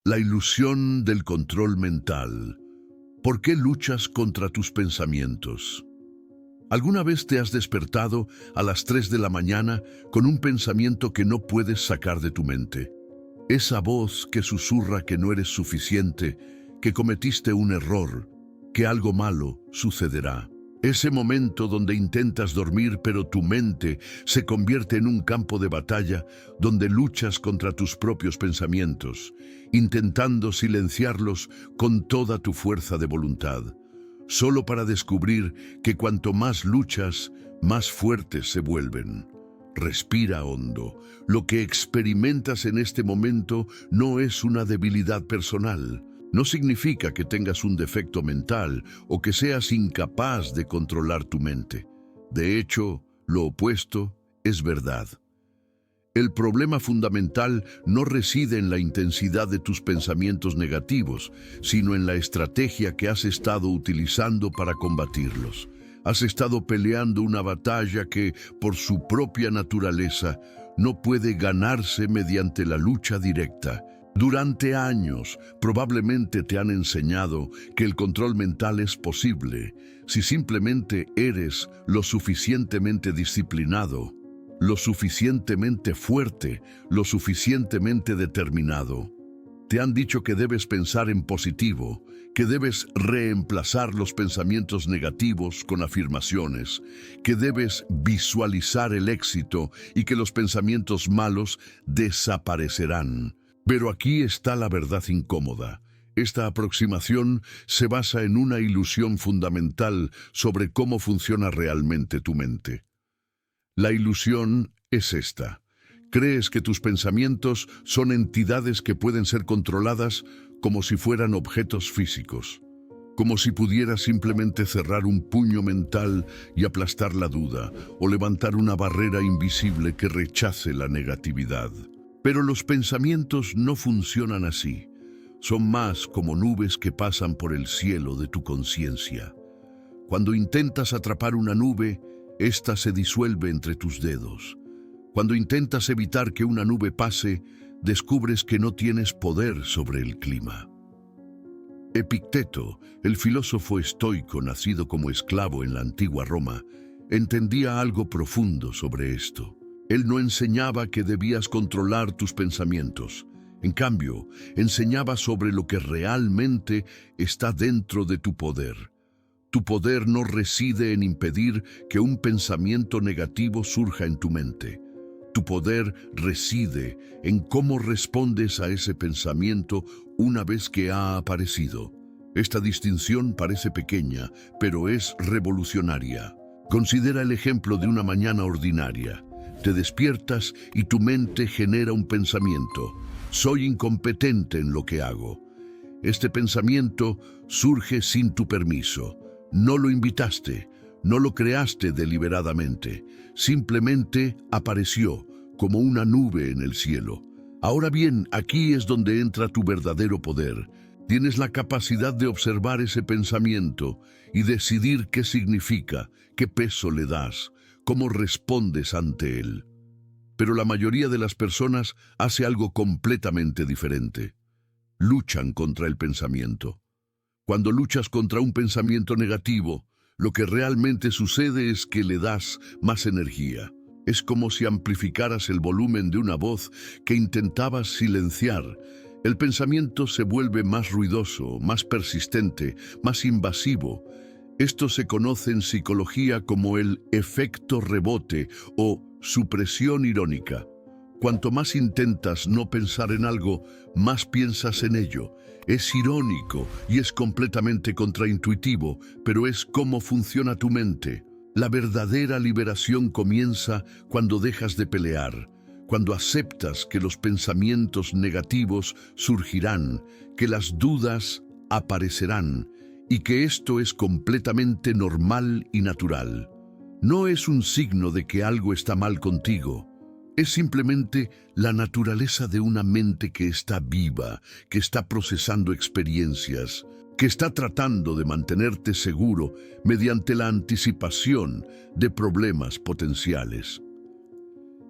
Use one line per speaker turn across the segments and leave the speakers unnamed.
La ilusión del control mental. ¿Por qué luchas contra tus pensamientos? ¿Alguna vez te has despertado a las 3 de la mañana con un pensamiento que no puedes sacar de tu mente? Esa voz que susurra que no eres suficiente, que cometiste un error, que algo malo sucederá. Ese momento donde intentas dormir pero tu mente se convierte en un campo de batalla donde luchas contra tus propios pensamientos, intentando silenciarlos con toda tu fuerza de voluntad, solo para descubrir que cuanto más luchas, más fuertes se vuelven. Respira hondo. Lo que experimentas en este momento no es una debilidad personal. No significa que tengas un defecto mental o que seas incapaz de controlar tu mente. De hecho, lo opuesto es verdad. El problema fundamental no reside en la intensidad de tus pensamientos negativos, sino en la estrategia que has estado utilizando para combatirlos. Has estado peleando una batalla que, por su propia naturaleza, no puede ganarse mediante la lucha directa. Durante años, probablemente te han enseñado que el control mental es posible si simplemente eres lo suficientemente disciplinado, lo suficientemente fuerte, lo suficientemente determinado. Te han dicho que debes pensar en positivo, que debes reemplazar los pensamientos negativos con afirmaciones, que debes visualizar el éxito y que los pensamientos malos desaparecerán. Pero aquí está la verdad incómoda. Esta aproximación se basa en una ilusión fundamental sobre cómo funciona realmente tu mente. La ilusión es esta. Crees que tus pensamientos son entidades que pueden ser controladas como si fueran objetos físicos, como si pudieras simplemente cerrar un puño mental y aplastar la duda, o levantar una barrera invisible que rechace la negatividad. Pero los pensamientos no funcionan así. Son más como nubes que pasan por el cielo de tu conciencia. Cuando intentas atrapar una nube, ésta se disuelve entre tus dedos. Cuando intentas evitar que una nube pase, descubres que no tienes poder sobre el clima. Epicteto, el filósofo estoico nacido como esclavo en la antigua Roma, entendía algo profundo sobre esto. Él no enseñaba que debías controlar tus pensamientos. En cambio, enseñaba sobre lo que realmente está dentro de tu poder. Tu poder no reside en impedir que un pensamiento negativo surja en tu mente. Tu poder reside en cómo respondes a ese pensamiento una vez que ha aparecido. Esta distinción parece pequeña, pero es revolucionaria. Considera el ejemplo de una mañana ordinaria. Te despiertas y tu mente genera un pensamiento. Soy incompetente en lo que hago. Este pensamiento surge sin tu permiso. No lo invitaste, no lo creaste deliberadamente. Simplemente apareció como una nube en el cielo. Ahora bien, aquí es donde entra tu verdadero poder. Tienes la capacidad de observar ese pensamiento y decidir qué significa, qué peso le das, cómo respondes ante él. Pero la mayoría de las personas hace algo completamente diferente. Luchan contra el pensamiento. Cuando luchas contra un pensamiento negativo, lo que realmente sucede es que le das más energía. Es como si amplificaras el volumen de una voz que intentabas silenciar. El pensamiento se vuelve más ruidoso, más persistente, más invasivo. Esto se conoce en psicología como el efecto rebote o supresión irónica. Cuanto más intentas no pensar en algo, más piensas en ello. Es irónico y es completamente contraintuitivo, pero es cómo funciona tu mente. La verdadera liberación comienza cuando dejas de pelear, cuando aceptas que los pensamientos negativos surgirán, que las dudas aparecerán y que esto es completamente normal y natural. No es un signo de que algo está mal contigo. Es simplemente la naturaleza de una mente que está viva, que está procesando experiencias, que está tratando de mantenerte seguro mediante la anticipación de problemas potenciales.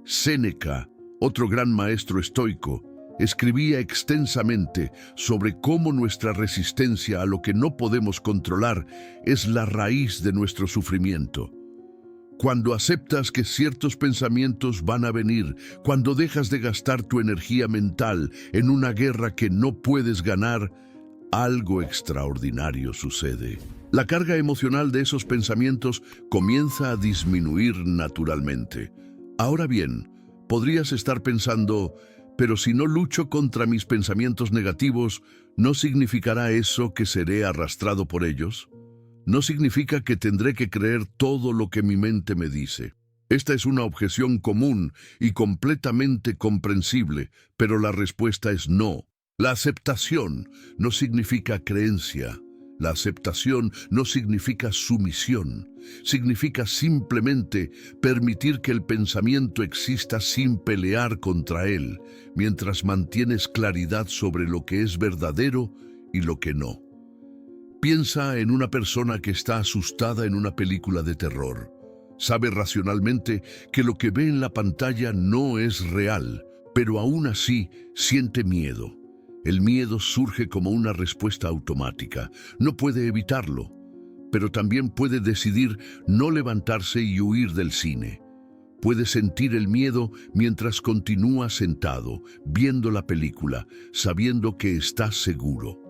Séneca, otro gran maestro estoico, escribía extensamente sobre cómo nuestra resistencia a lo que no podemos controlar es la raíz de nuestro sufrimiento. Cuando aceptas que ciertos pensamientos van a venir, cuando dejas de gastar tu energía mental en una guerra que no puedes ganar, algo extraordinario sucede. La carga emocional de esos pensamientos comienza a disminuir naturalmente. Ahora bien, podrías estar pensando, pero si no lucho contra mis pensamientos negativos, ¿no significará eso que seré arrastrado por ellos? ¿No significa que tendré que creer todo lo que mi mente me dice? Esta es una objeción común y completamente comprensible, pero la respuesta es no. La aceptación no significa creencia. La aceptación no significa sumisión. Significa simplemente permitir que el pensamiento exista sin pelear contra él, mientras mantienes claridad sobre lo que es verdadero y lo que no. Piensa en una persona que está asustada en una película de terror. Sabe racionalmente que lo que ve en la pantalla no es real, pero aún así siente miedo. El miedo surge como una respuesta automática. No puede evitarlo, pero también puede decidir no levantarse y huir del cine. Puede sentir el miedo mientras continúa sentado, viendo la película, sabiendo que está seguro.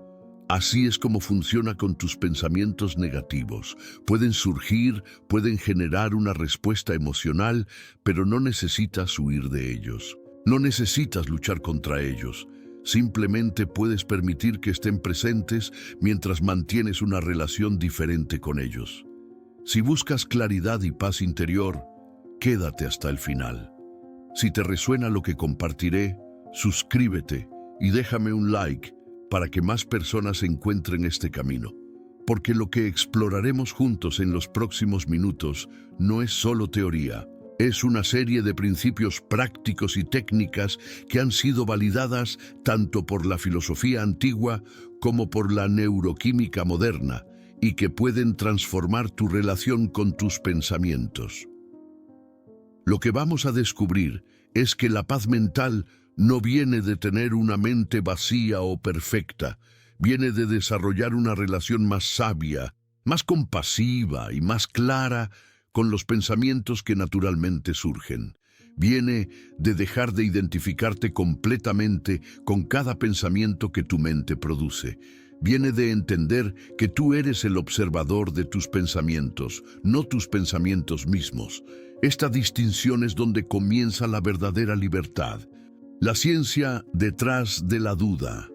Así es como funciona con tus pensamientos negativos. Pueden surgir, pueden generar una respuesta emocional, pero no necesitas huir de ellos. No necesitas luchar contra ellos. Simplemente puedes permitir que estén presentes mientras mantienes una relación diferente con ellos. Si buscas claridad y paz interior, quédate hasta el final. Si te resuena lo que compartiré, suscríbete y déjame un like para que más personas encuentren este camino. Porque lo que exploraremos juntos en los próximos minutos no es solo teoría, es una serie de principios prácticos y técnicas que han sido validadas tanto por la filosofía antigua como por la neuroquímica moderna y que pueden transformar tu relación con tus pensamientos. Lo que vamos a descubrir es que la paz mental no viene de tener una mente vacía o perfecta, viene de desarrollar una relación más sabia, más compasiva y más clara con los pensamientos que naturalmente surgen. Viene de dejar de identificarte completamente con cada pensamiento que tu mente produce. Viene de entender que tú eres el observador de tus pensamientos, no tus pensamientos mismos. Esta distinción es donde comienza la verdadera libertad. La ciencia detrás de la duda.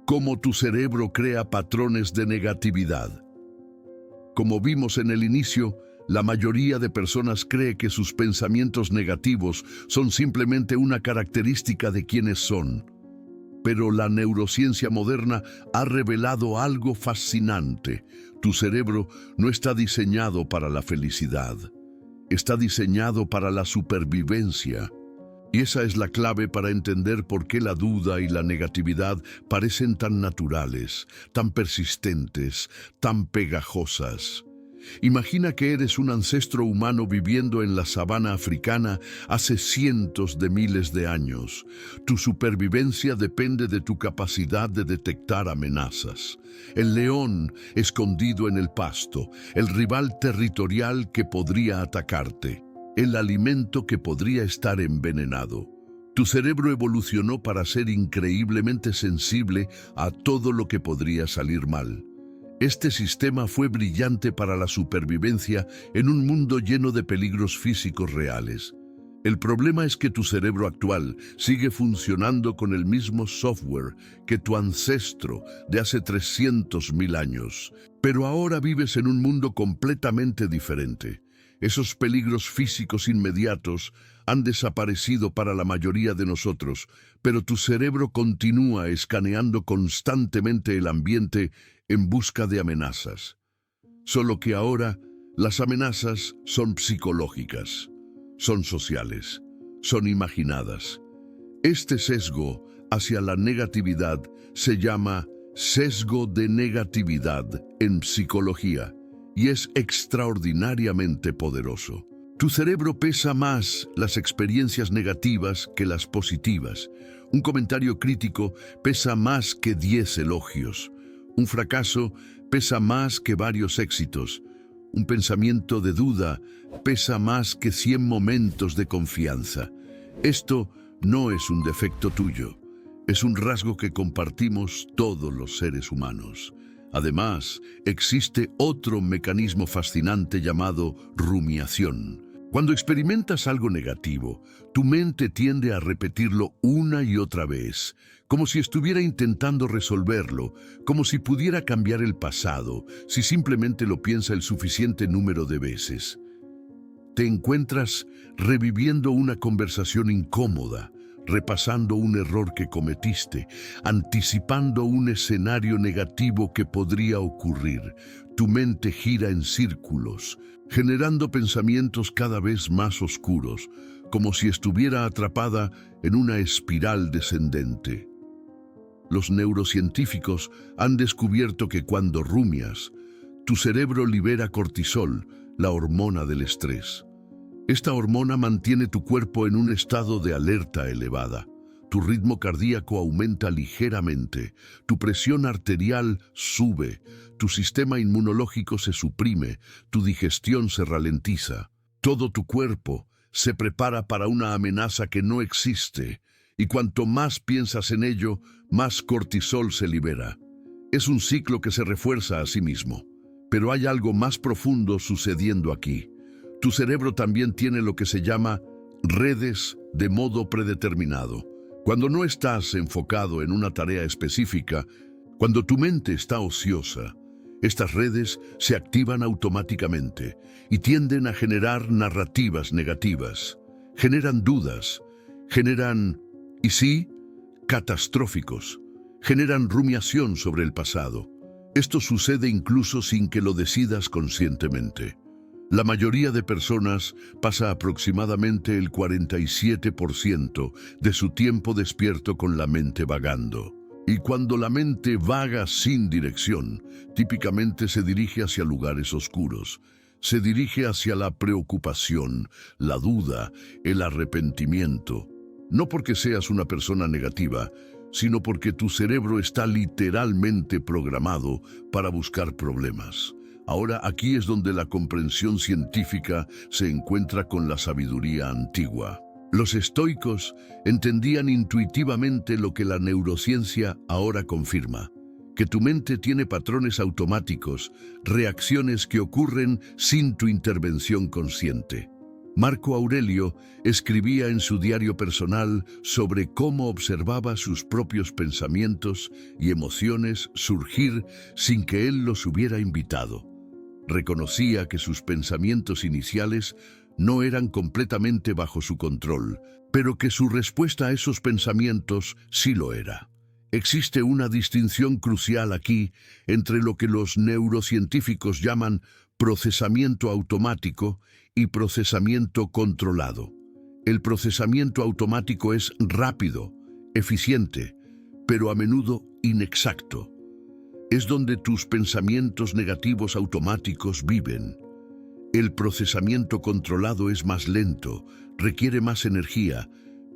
Cómo tu cerebro crea patrones de negatividad. Como vimos en el inicio, la mayoría de personas cree que sus pensamientos negativos son simplemente una característica de quienes son. Pero la neurociencia moderna ha revelado algo fascinante. Tu cerebro no está diseñado para la felicidad. Está diseñado para la supervivencia. Y esa es la clave para entender por qué la duda y la negatividad parecen tan naturales, tan persistentes, tan pegajosas. Imagina que eres un ancestro humano viviendo en la sabana africana hace cientos de miles de años. Tu supervivencia depende de tu capacidad de detectar amenazas. El león escondido en el pasto, el rival territorial que podría atacarte, el alimento que podría estar envenenado. Tu cerebro evolucionó para ser increíblemente sensible a todo lo que podría salir mal. Este sistema fue brillante para la supervivencia en un mundo lleno de peligros físicos reales. El problema es que tu cerebro actual sigue funcionando con el mismo software que tu ancestro de hace 300.000 años. Pero ahora vives en un mundo completamente diferente. Esos peligros físicos inmediatos han desaparecido para la mayoría de nosotros, pero tu cerebro continúa escaneando constantemente el ambiente en busca de amenazas. Solo que ahora las amenazas son psicológicas, son sociales, son imaginadas. Este sesgo hacia la negatividad se llama sesgo de negatividad en psicología y es extraordinariamente poderoso. Tu cerebro pesa más las experiencias negativas que las positivas. Un comentario crítico pesa más que 10 elogios. Un fracaso pesa más que varios éxitos. Un pensamiento de duda pesa más que 100 momentos de confianza. Esto no es un defecto tuyo, es un rasgo que compartimos todos los seres humanos. Además, existe otro mecanismo fascinante llamado rumiación. Cuando experimentas algo negativo, tu mente tiende a repetirlo una y otra vez, como si estuviera intentando resolverlo, como si pudiera cambiar el pasado, si simplemente lo piensa el suficiente número de veces. Te encuentras reviviendo una conversación incómoda, repasando un error que cometiste, anticipando un escenario negativo que podría ocurrir. Tu mente gira en círculos, generando pensamientos cada vez más oscuros, como si estuviera atrapada en una espiral descendente. Los neurocientíficos han descubierto que cuando rumias, tu cerebro libera cortisol, la hormona del estrés. Esta hormona mantiene tu cuerpo en un estado de alerta elevada. Tu ritmo cardíaco aumenta ligeramente, tu presión arterial sube, tu sistema inmunológico se suprime, tu digestión se ralentiza. Todo tu cuerpo se prepara para una amenaza que no existe, y cuanto más piensas en ello, más cortisol se libera. Es un ciclo que se refuerza a sí mismo. Pero hay algo más profundo sucediendo aquí. Tu cerebro también tiene lo que se llama redes de modo predeterminado. Cuando no estás enfocado en una tarea específica, cuando tu mente está ociosa, estas redes se activan automáticamente y tienden a generar narrativas negativas. Generan dudas, generan, y sí, catastróficos. Generan rumiación sobre el pasado. Esto sucede incluso sin que lo decidas conscientemente. La mayoría de personas pasa aproximadamente el 47% de su tiempo despierto con la mente vagando. Y cuando la mente vaga sin dirección, típicamente se dirige hacia lugares oscuros. Se dirige hacia la preocupación, la duda, el arrepentimiento. No porque seas una persona negativa, sino porque tu cerebro está literalmente programado para buscar problemas. Ahora aquí es donde la comprensión científica se encuentra con la sabiduría antigua. Los estoicos entendían intuitivamente lo que la neurociencia ahora confirma, que tu mente tiene patrones automáticos, reacciones que ocurren sin tu intervención consciente. Marco Aurelio escribía en su diario personal sobre cómo observaba sus propios pensamientos y emociones surgir sin que él los hubiera invitado. Reconocía que sus pensamientos iniciales no eran completamente bajo su control, pero que su respuesta a esos pensamientos sí lo era. Existe una distinción crucial aquí entre lo que los neurocientíficos llaman procesamiento automático y procesamiento controlado. El procesamiento automático es rápido, eficiente, pero a menudo inexacto. Es donde tus pensamientos negativos automáticos viven. El procesamiento controlado es más lento, requiere más energía,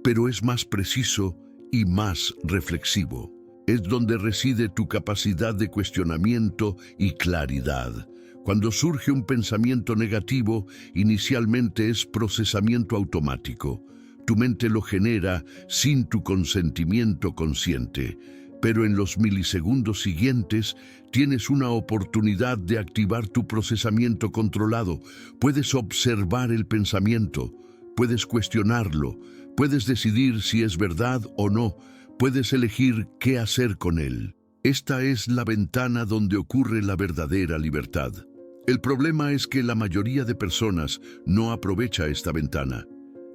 pero es más preciso y más reflexivo. Es donde reside tu capacidad de cuestionamiento y claridad. Cuando surge un pensamiento negativo, inicialmente es procesamiento automático. Tu mente lo genera sin tu consentimiento consciente, pero en los milisegundos siguientes tienes una oportunidad de activar tu procesamiento controlado. Puedes observar el pensamiento, puedes cuestionarlo, puedes decidir si es verdad o no, puedes elegir qué hacer con él. Esta es la ventana donde ocurre la verdadera libertad. El problema es que la mayoría de personas no aprovecha esta ventana.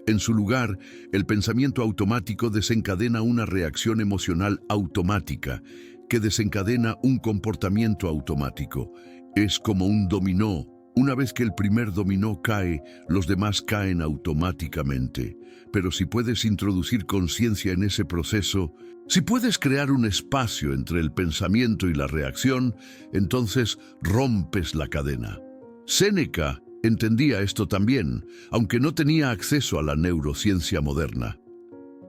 En su lugar, el pensamiento automático desencadena una reacción emocional automática, que desencadena un comportamiento automático. Es como un dominó. Una vez que el primer dominó cae, los demás caen automáticamente. Pero si puedes introducir conciencia en ese proceso, si puedes crear un espacio entre el pensamiento y la reacción, entonces rompes la cadena. Séneca Entendía esto también, aunque no tenía acceso a la neurociencia moderna.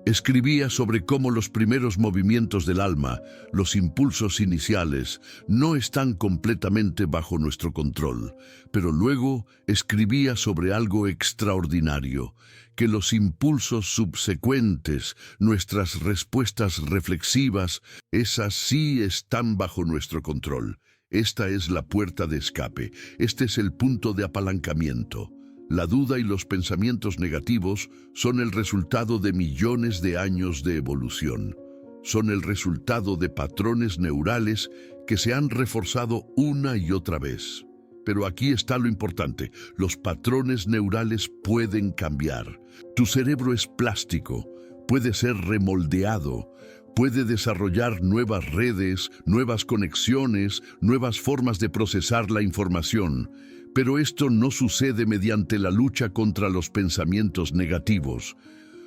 Escribía sobre cómo los primeros movimientos del alma, los impulsos iniciales, no están completamente bajo nuestro control, pero luego escribía sobre algo extraordinario, que los impulsos subsecuentes, nuestras respuestas reflexivas, esas sí están bajo nuestro control. Esta es la puerta de escape, este es el punto de apalancamiento. La duda y los pensamientos negativos son el resultado de millones de años de evolución. Son el resultado de patrones neurales que se han reforzado una y otra vez. Pero aquí está lo importante, los patrones neurales pueden cambiar. Tu cerebro es plástico, puede ser remoldeado, puede desarrollar nuevas redes, nuevas conexiones, nuevas formas de procesar la información. Pero esto no sucede mediante la lucha contra los pensamientos negativos.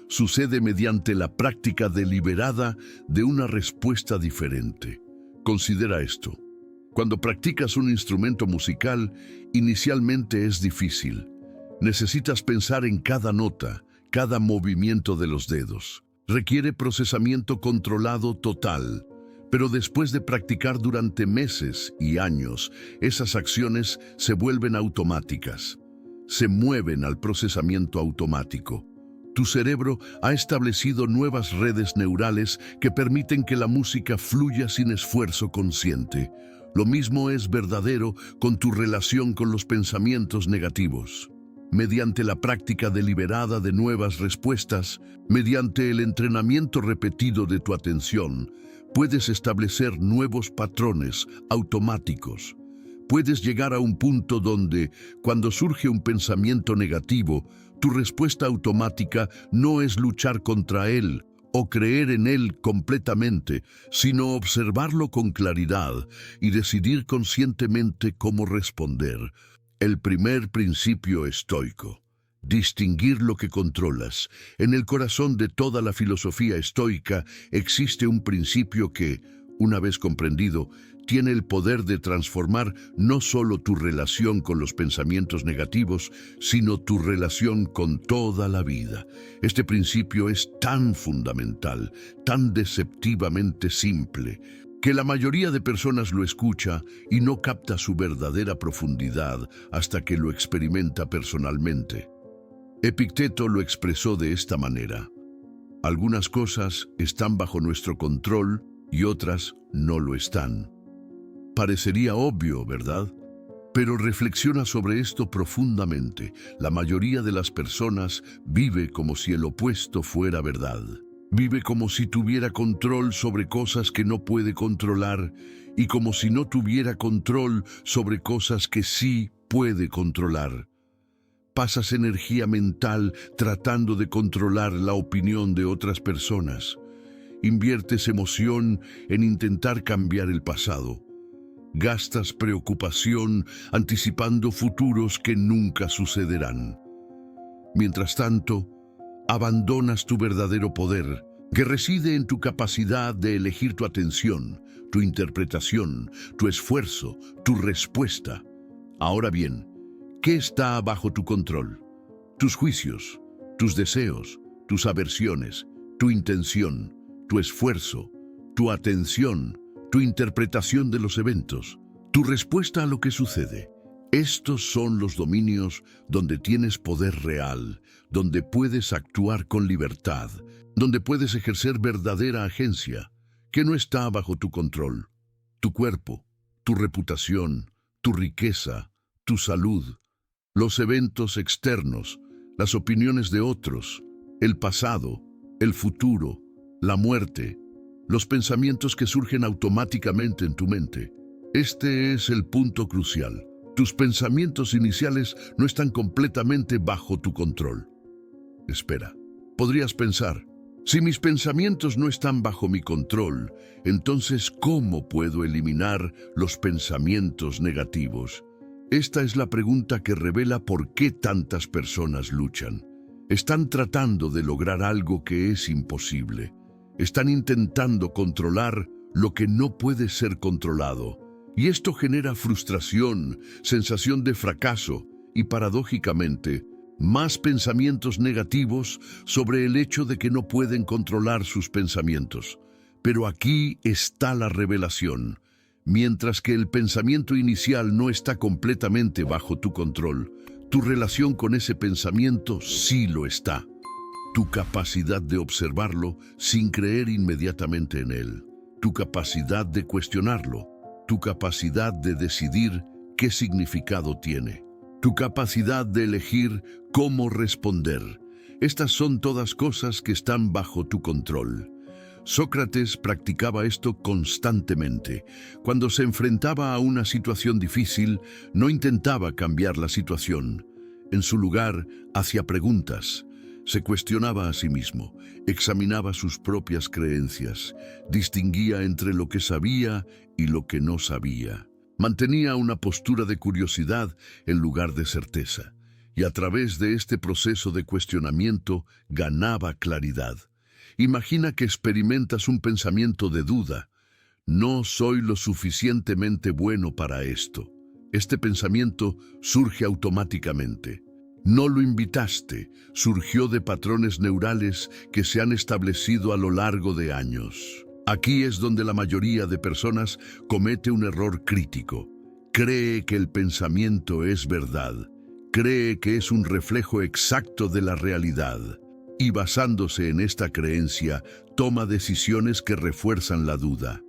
Sucede mediante la práctica deliberada de una respuesta diferente. Considera esto. Cuando practicas un instrumento musical, inicialmente es difícil. Necesitas pensar en cada nota, cada movimiento de los dedos. Requiere procesamiento controlado total. Pero después de practicar durante meses y años, esas acciones se vuelven automáticas. Se mueven al procesamiento automático. Tu cerebro ha establecido nuevas redes neurales que permiten que la música fluya sin esfuerzo consciente. Lo mismo es verdadero con tu relación con los pensamientos negativos. Mediante la práctica deliberada de nuevas respuestas, mediante el entrenamiento repetido de tu atención, puedes establecer nuevos patrones automáticos. Puedes llegar a un punto donde, cuando surge un pensamiento negativo, tu respuesta automática no es luchar contra él o creer en él completamente, sino observarlo con claridad y decidir conscientemente cómo responder. El primer principio estoico. Distinguir lo que controlas. En el corazón de toda la filosofía estoica existe un principio que, una vez comprendido, tiene el poder de transformar no solo tu relación con los pensamientos negativos, sino tu relación con toda la vida. Este principio es tan fundamental, tan deceptivamente simple, que la mayoría de personas lo escucha y no capta su verdadera profundidad hasta que lo experimenta personalmente. Epicteto lo expresó de esta manera: algunas cosas están bajo nuestro control y otras no lo están. Parecería obvio, ¿verdad? Pero reflexiona sobre esto profundamente. La mayoría de las personas vive como si el opuesto fuera verdad. Vive como si tuviera control sobre cosas que no puede controlar y como si no tuviera control sobre cosas que sí puede controlar. Pasas energía mental tratando de controlar la opinión de otras personas. Inviertes emoción en intentar cambiar el pasado. Gastas preocupación anticipando futuros que nunca sucederán. Mientras tanto, abandonas tu verdadero poder, que reside en tu capacidad de elegir tu atención, tu interpretación, tu esfuerzo, tu respuesta. Ahora bien, ¿qué está bajo tu control? Tus juicios, tus deseos, tus aversiones, tu intención, tu esfuerzo, tu atención, tu interpretación de los eventos, tu respuesta a lo que sucede. Estos son los dominios donde tienes poder real, donde puedes actuar con libertad, donde puedes ejercer verdadera agencia, que no está bajo tu control. Tu cuerpo, tu reputación, tu riqueza, tu salud, los eventos externos, las opiniones de otros, el pasado, el futuro, la muerte, los pensamientos que surgen automáticamente en tu mente. Este es el punto crucial. Tus pensamientos iniciales no están completamente bajo tu control. Espera, podrías pensar, si mis pensamientos no están bajo mi control, entonces ¿cómo puedo eliminar los pensamientos negativos? Esta es la pregunta que revela por qué tantas personas luchan. Están tratando de lograr algo que es imposible. Están intentando controlar lo que no puede ser controlado. Y esto genera frustración, sensación de fracaso y paradójicamente, más pensamientos negativos sobre el hecho de que no pueden controlar sus pensamientos. Pero aquí está la revelación. Mientras que el pensamiento inicial no está completamente bajo tu control, tu relación con ese pensamiento sí lo está. Tu capacidad de observarlo sin creer inmediatamente en él. Tu capacidad de cuestionarlo. Tu capacidad de decidir qué significado tiene. Tu capacidad de elegir cómo responder. Estas son todas cosas que están bajo tu control. Sócrates practicaba esto constantemente. Cuando se enfrentaba a una situación difícil, no intentaba cambiar la situación. En su lugar, hacía preguntas. Se cuestionaba a sí mismo, examinaba sus propias creencias, distinguía entre lo que sabía y lo que no sabía. Mantenía una postura de curiosidad en lugar de certeza, y a través de este proceso de cuestionamiento ganaba claridad. Imagina que experimentas un pensamiento de duda. No soy lo suficientemente bueno para esto. Este pensamiento surge automáticamente. No lo invitaste, surgió de patrones neurales que se han establecido a lo largo de años. Aquí es donde la mayoría de personas comete un error crítico. Cree que el pensamiento es verdad. Cree que es un reflejo exacto de la realidad. Y basándose en esta creencia, toma decisiones que refuerzan la duda.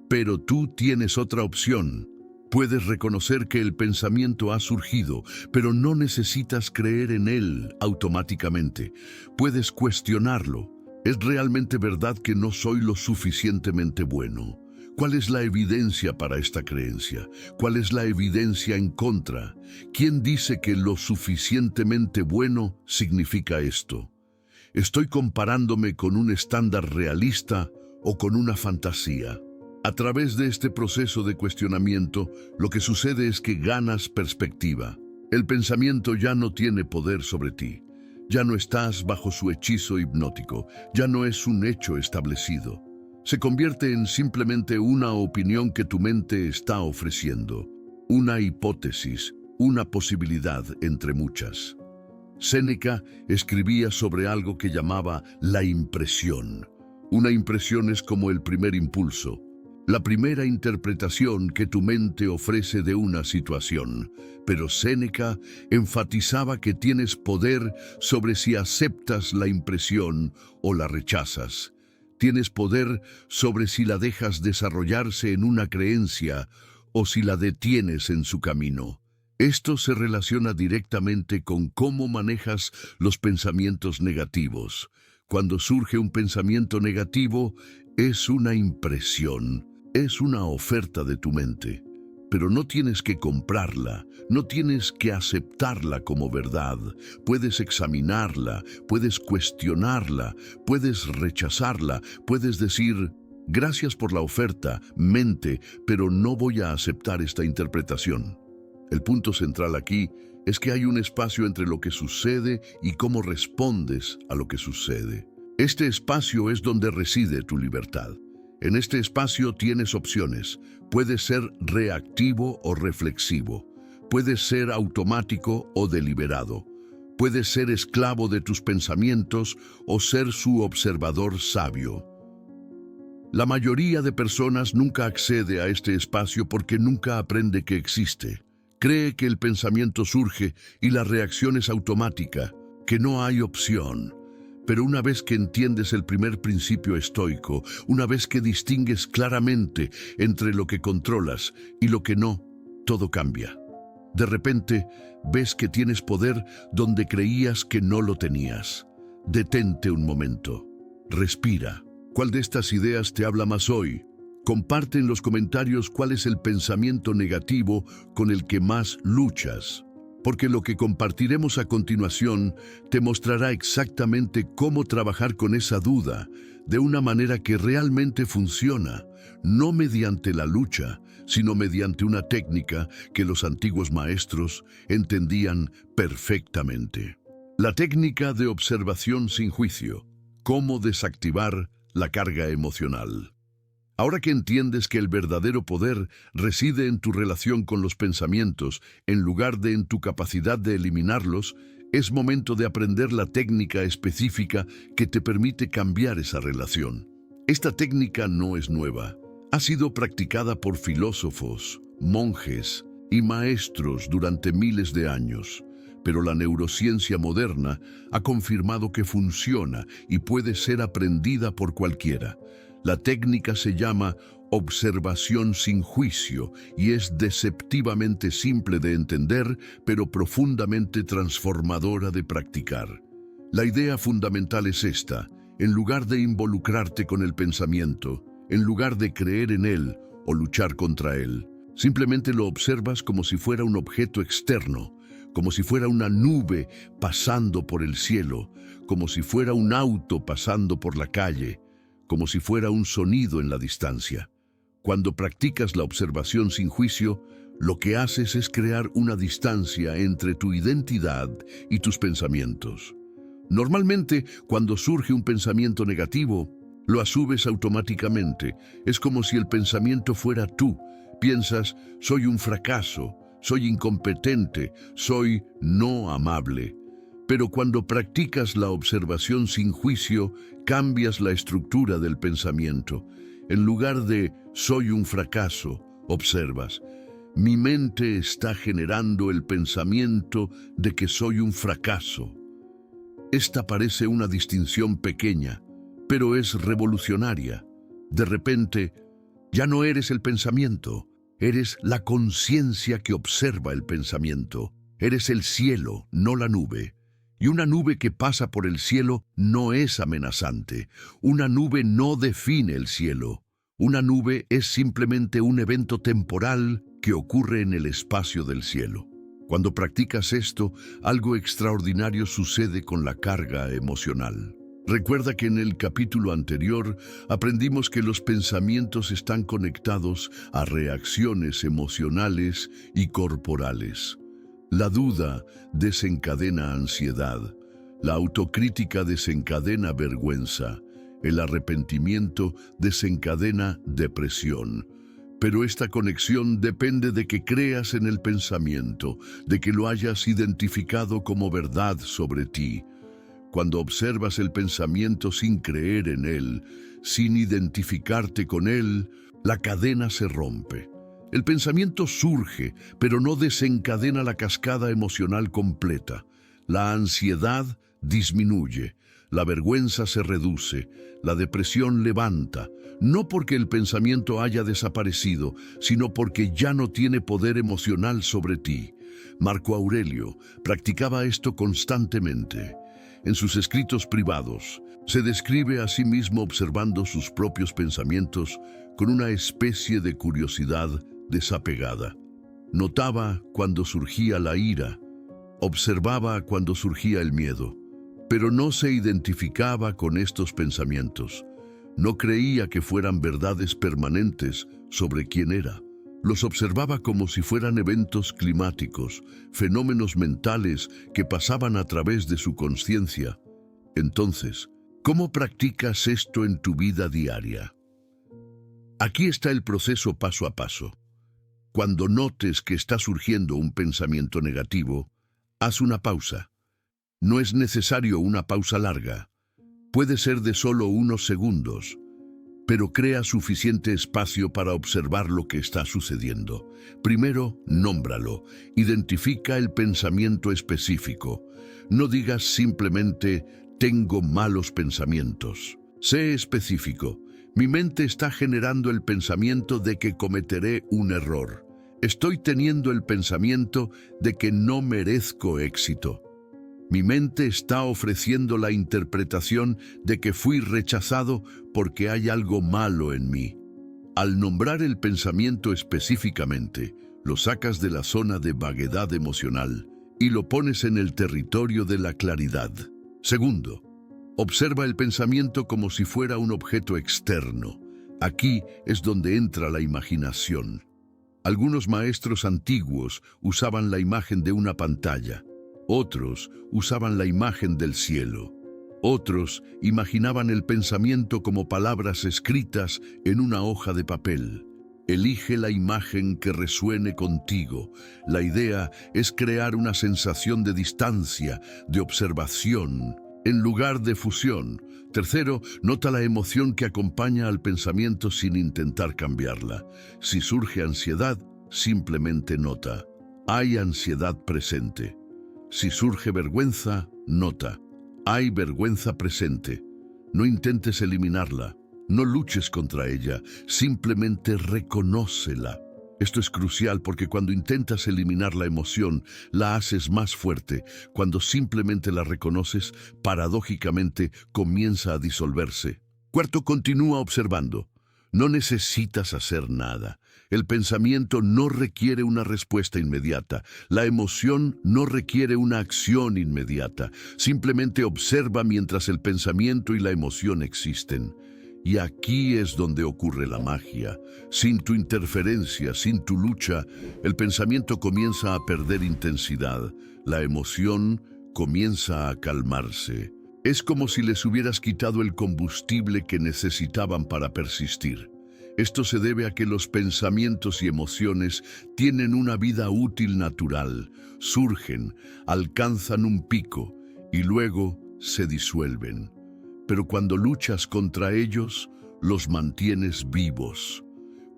Pero tú tienes otra opción. Puedes reconocer que el pensamiento ha surgido, pero no necesitas creer en él automáticamente. Puedes cuestionarlo. ¿Es realmente verdad que no soy lo suficientemente bueno? ¿Cuál es la evidencia para esta creencia? ¿Cuál es la evidencia en contra? ¿Quién dice que lo suficientemente bueno significa esto? ¿Estoy comparándome con un estándar realista o con una fantasía? A través de este proceso de cuestionamiento, lo que sucede es que ganas perspectiva. El pensamiento ya no tiene poder sobre ti. Ya no estás bajo su hechizo hipnótico. Ya no es un hecho establecido. Se convierte en simplemente una opinión que tu mente está ofreciendo. Una hipótesis, una posibilidad entre muchas. Séneca escribía sobre algo que llamaba la impresión. Una impresión es como el primer impulso, la primera interpretación que tu mente ofrece de una situación. Pero Séneca enfatizaba que tienes poder sobre si aceptas la impresión o la rechazas. Tienes poder sobre si la dejas desarrollarse en una creencia o si la detienes en su camino. Esto se relaciona directamente con cómo manejas los pensamientos negativos. Cuando surge un pensamiento negativo, es una impresión, es una oferta de tu mente. Pero no tienes que comprarla, no tienes que aceptarla como verdad. Puedes examinarla, puedes cuestionarla, puedes rechazarla, puedes decir: gracias por la oferta, mente, pero no voy a aceptar esta interpretación. El punto central aquí es que hay un espacio entre lo que sucede y cómo respondes a lo que sucede. Este espacio es donde reside tu libertad. En este espacio tienes opciones. Puedes ser reactivo o reflexivo. Puedes ser automático o deliberado. Puedes ser esclavo de tus pensamientos o ser su observador sabio. La mayoría de personas nunca accede a este espacio porque nunca aprende que existe. Cree que el pensamiento surge y la reacción es automática, que no hay opción. Pero una vez que entiendes el primer principio estoico, una vez que distingues claramente entre lo que controlas y lo que no, todo cambia. De repente, ves que tienes poder donde creías que no lo tenías. Detente un momento. Respira. ¿Cuál de estas ideas te habla más hoy? Comparte en los comentarios cuál es el pensamiento negativo con el que más luchas, porque lo que compartiremos a continuación te mostrará exactamente cómo trabajar con esa duda de una manera que realmente funciona, no mediante la lucha, sino mediante una técnica que los antiguos maestros entendían perfectamente. La técnica de observación sin juicio. Cómo desactivar la carga emocional. Ahora que entiendes que el verdadero poder reside en tu relación con los pensamientos, en lugar de en tu capacidad de eliminarlos, es momento de aprender la técnica específica que te permite cambiar esa relación. Esta técnica no es nueva. Ha sido practicada por filósofos, monjes y maestros durante miles de años, pero la neurociencia moderna ha confirmado que funciona y puede ser aprendida por cualquiera. La técnica se llama observación sin juicio y es deceptivamente simple de entender, pero profundamente transformadora de practicar. La idea fundamental es esta: en lugar de involucrarte con el pensamiento, en lugar de creer en él o luchar contra él, simplemente lo observas como si fuera un objeto externo, como si fuera una nube pasando por el cielo, como si fuera un auto pasando por la calle, como si fuera un sonido en la distancia. Cuando practicas la observación sin juicio, lo que haces es crear una distancia entre tu identidad y tus pensamientos. Normalmente, cuando surge un pensamiento negativo, lo asumes automáticamente. Es como si el pensamiento fuera tú. Piensas: soy un fracaso, soy incompetente, soy no amable. Pero cuando practicas la observación sin juicio, cambias la estructura del pensamiento. En lugar de soy un fracaso, observas: mi mente está generando el pensamiento de que soy un fracaso. Esta parece una distinción pequeña, pero es revolucionaria. De repente, ya no eres el pensamiento, eres la conciencia que observa el pensamiento. Eres el cielo, no la nube. Y una nube que pasa por el cielo no es amenazante. Una nube no define el cielo. Una nube es simplemente un evento temporal que ocurre en el espacio del cielo. Cuando practicas esto, algo extraordinario sucede con la carga emocional. Recuerda que en el capítulo anterior aprendimos que los pensamientos están conectados a reacciones emocionales y corporales. La duda desencadena ansiedad, la autocrítica desencadena vergüenza, el arrepentimiento desencadena depresión. Pero esta conexión depende de que creas en el pensamiento, de que lo hayas identificado como verdad sobre ti. Cuando observas el pensamiento sin creer en él, sin identificarte con él, la cadena se rompe. El pensamiento surge, pero no desencadena la cascada emocional completa. La ansiedad disminuye, la vergüenza se reduce, la depresión levanta, no porque el pensamiento haya desaparecido, sino porque ya no tiene poder emocional sobre ti. Marco Aurelio practicaba esto constantemente. En sus escritos privados, se describe a sí mismo observando sus propios pensamientos con una especie de curiosidad desapegada. Notaba cuando surgía la ira, observaba cuando surgía el miedo, pero no se identificaba con estos pensamientos. No creía que fueran verdades permanentes sobre quién era. Los observaba como si fueran eventos climáticos, fenómenos mentales que pasaban a través de su conciencia. Entonces, ¿cómo practicas esto en tu vida diaria? Aquí está el proceso paso a paso. Cuando notes que está surgiendo un pensamiento negativo, haz una pausa. No es necesario una pausa larga. Puede ser de solo unos segundos, pero crea suficiente espacio para observar lo que está sucediendo. Primero, nómbralo. Identifica el pensamiento específico. No digas simplemente tengo malos pensamientos. Sé específico. Mi mente está generando el pensamiento de que cometeré un error. Estoy teniendo el pensamiento de que no merezco éxito. Mi mente está ofreciendo la interpretación de que fui rechazado porque hay algo malo en mí. Al nombrar el pensamiento específicamente, lo sacas de la zona de vaguedad emocional y lo pones en el territorio de la claridad. Segundo, observa el pensamiento como si fuera un objeto externo. Aquí es donde entra la imaginación. Algunos maestros antiguos usaban la imagen de una pantalla. Otros usaban la imagen del cielo. Otros imaginaban el pensamiento como palabras escritas en una hoja de papel. Elige la imagen que resuene contigo. La idea es crear una sensación de distancia, de observación, en lugar de fusión. Tercero, nota la emoción que acompaña al pensamiento sin intentar cambiarla. Si surge ansiedad, simplemente nota. Hay ansiedad presente. Si surge vergüenza, nota. Hay vergüenza presente. No intentes eliminarla. No luches contra ella, simplemente reconócela. Esto es crucial porque cuando intentas eliminar la emoción, la haces más fuerte. Cuando simplemente la reconoces, paradójicamente comienza a disolverse. Cuarto, continúa observando. No necesitas hacer nada. El pensamiento no requiere una respuesta inmediata. La emoción no requiere una acción inmediata. Simplemente observa mientras el pensamiento y la emoción existen. Y aquí es donde ocurre la magia. Sin tu interferencia, sin tu lucha, el pensamiento comienza a perder intensidad. La emoción comienza a calmarse. Es como si les hubieras quitado el combustible que necesitaban para persistir. Esto se debe a que los pensamientos y emociones tienen una vida útil natural, surgen, alcanzan un pico y luego se disuelven. Pero cuando luchas contra ellos, los mantienes vivos.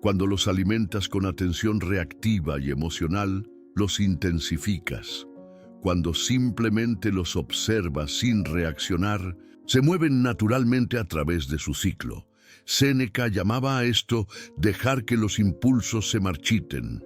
Cuando los alimentas con atención reactiva y emocional, los intensificas. Cuando simplemente los observas sin reaccionar, se mueven naturalmente a través de su ciclo. Séneca llamaba a esto dejar que los impulsos se marchiten.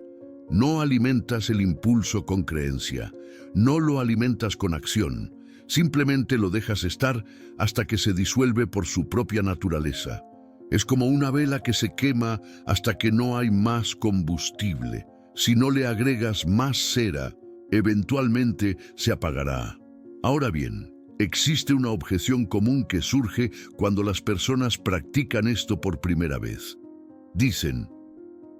No alimentas el impulso con creencia, no lo alimentas con acción. Simplemente lo dejas estar hasta que se disuelve por su propia naturaleza. Es como una vela que se quema hasta que no hay más combustible. Si no le agregas más cera, eventualmente se apagará. Ahora bien, existe una objeción común que surge cuando las personas practican esto por primera vez. Dicen,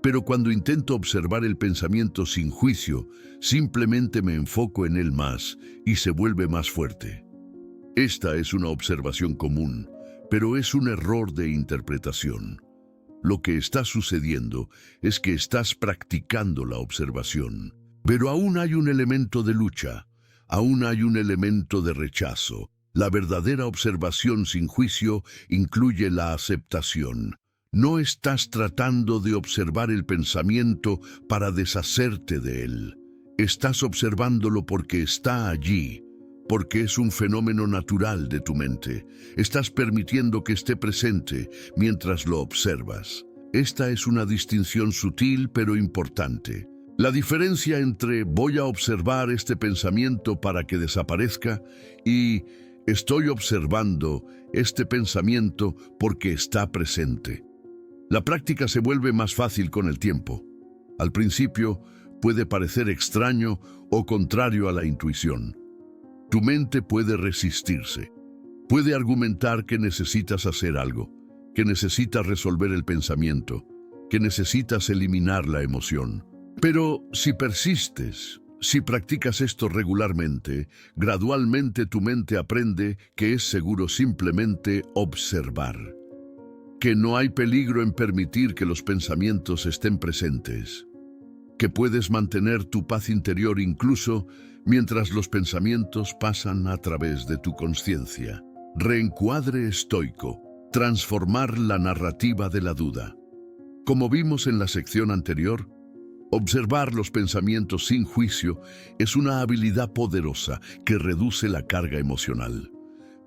pero cuando intento observar el pensamiento sin juicio, simplemente me enfoco en él más y se vuelve más fuerte. Esta es una observación común, pero es un error de interpretación. Lo que está sucediendo es que estás practicando la observación, pero aún hay un elemento de lucha, aún hay un elemento de rechazo. La verdadera observación sin juicio incluye la aceptación. No estás tratando de observar el pensamiento para deshacerte de él. Estás observándolo porque está allí, porque es un fenómeno natural de tu mente. Estás permitiendo que esté presente mientras lo observas. Esta es una distinción sutil pero importante. La diferencia entre voy a observar este pensamiento para que desaparezca y estoy observando este pensamiento porque está presente. La práctica se vuelve más fácil con el tiempo. Al principio puede parecer extraño o contrario a la intuición. Tu mente puede resistirse. Puede argumentar que necesitas hacer algo, que necesitas resolver el pensamiento, que necesitas eliminar la emoción. Pero si persistes, si practicas esto regularmente, gradualmente tu mente aprende que es seguro simplemente observar. Que no hay peligro en permitir que los pensamientos estén presentes, que puedes mantener tu paz interior incluso mientras los pensamientos pasan a través de tu conciencia. Reencuadre estoico, transformar la narrativa de la duda. Como vimos en la sección anterior, observar los pensamientos sin juicio es una habilidad poderosa que reduce la carga emocional.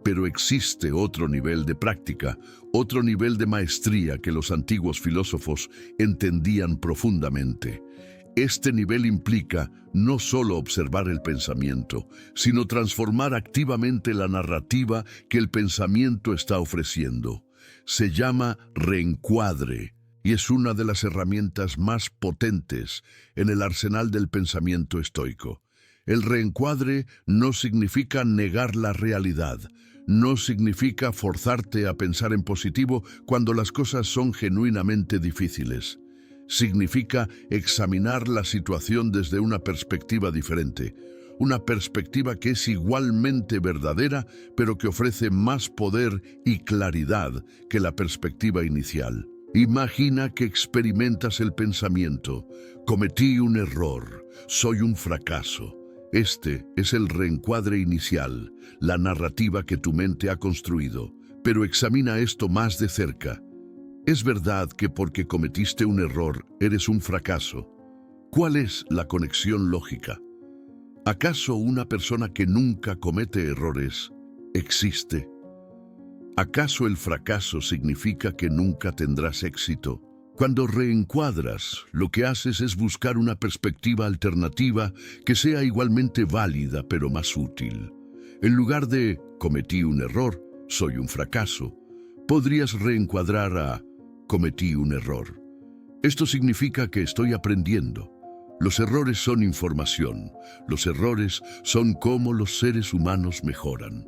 Pero existe otro nivel de práctica, otro nivel de maestría que los antiguos filósofos entendían profundamente. Este nivel implica no solo observar el pensamiento, sino transformar activamente la narrativa que el pensamiento está ofreciendo. Se llama reencuadre y es una de las herramientas más potentes en el arsenal del pensamiento estoico. El reencuadre no significa negar la realidad, no significa forzarte a pensar en positivo cuando las cosas son genuinamente difíciles. Significa examinar la situación desde una perspectiva diferente. una perspectiva que es igualmente verdadera, pero que ofrece más poder y claridad que la perspectiva inicial. Imagina que experimentas el pensamiento: cometí un error, soy un fracaso. Este es el reencuadre inicial, la narrativa que tu mente ha construido. Pero examina esto más de cerca. ¿Es verdad que porque cometiste un error eres un fracaso? ¿Cuál es la conexión lógica? ¿Acaso una persona que nunca comete errores existe? ¿Acaso el fracaso significa que nunca tendrás éxito? Cuando reencuadras, lo que haces es buscar una perspectiva alternativa que sea igualmente válida pero más útil. En lugar de cometí un error, soy un fracaso, podrías reencuadrar a cometí un error. Esto significa que estoy aprendiendo. Los errores son información. Los errores son cómo los seres humanos mejoran.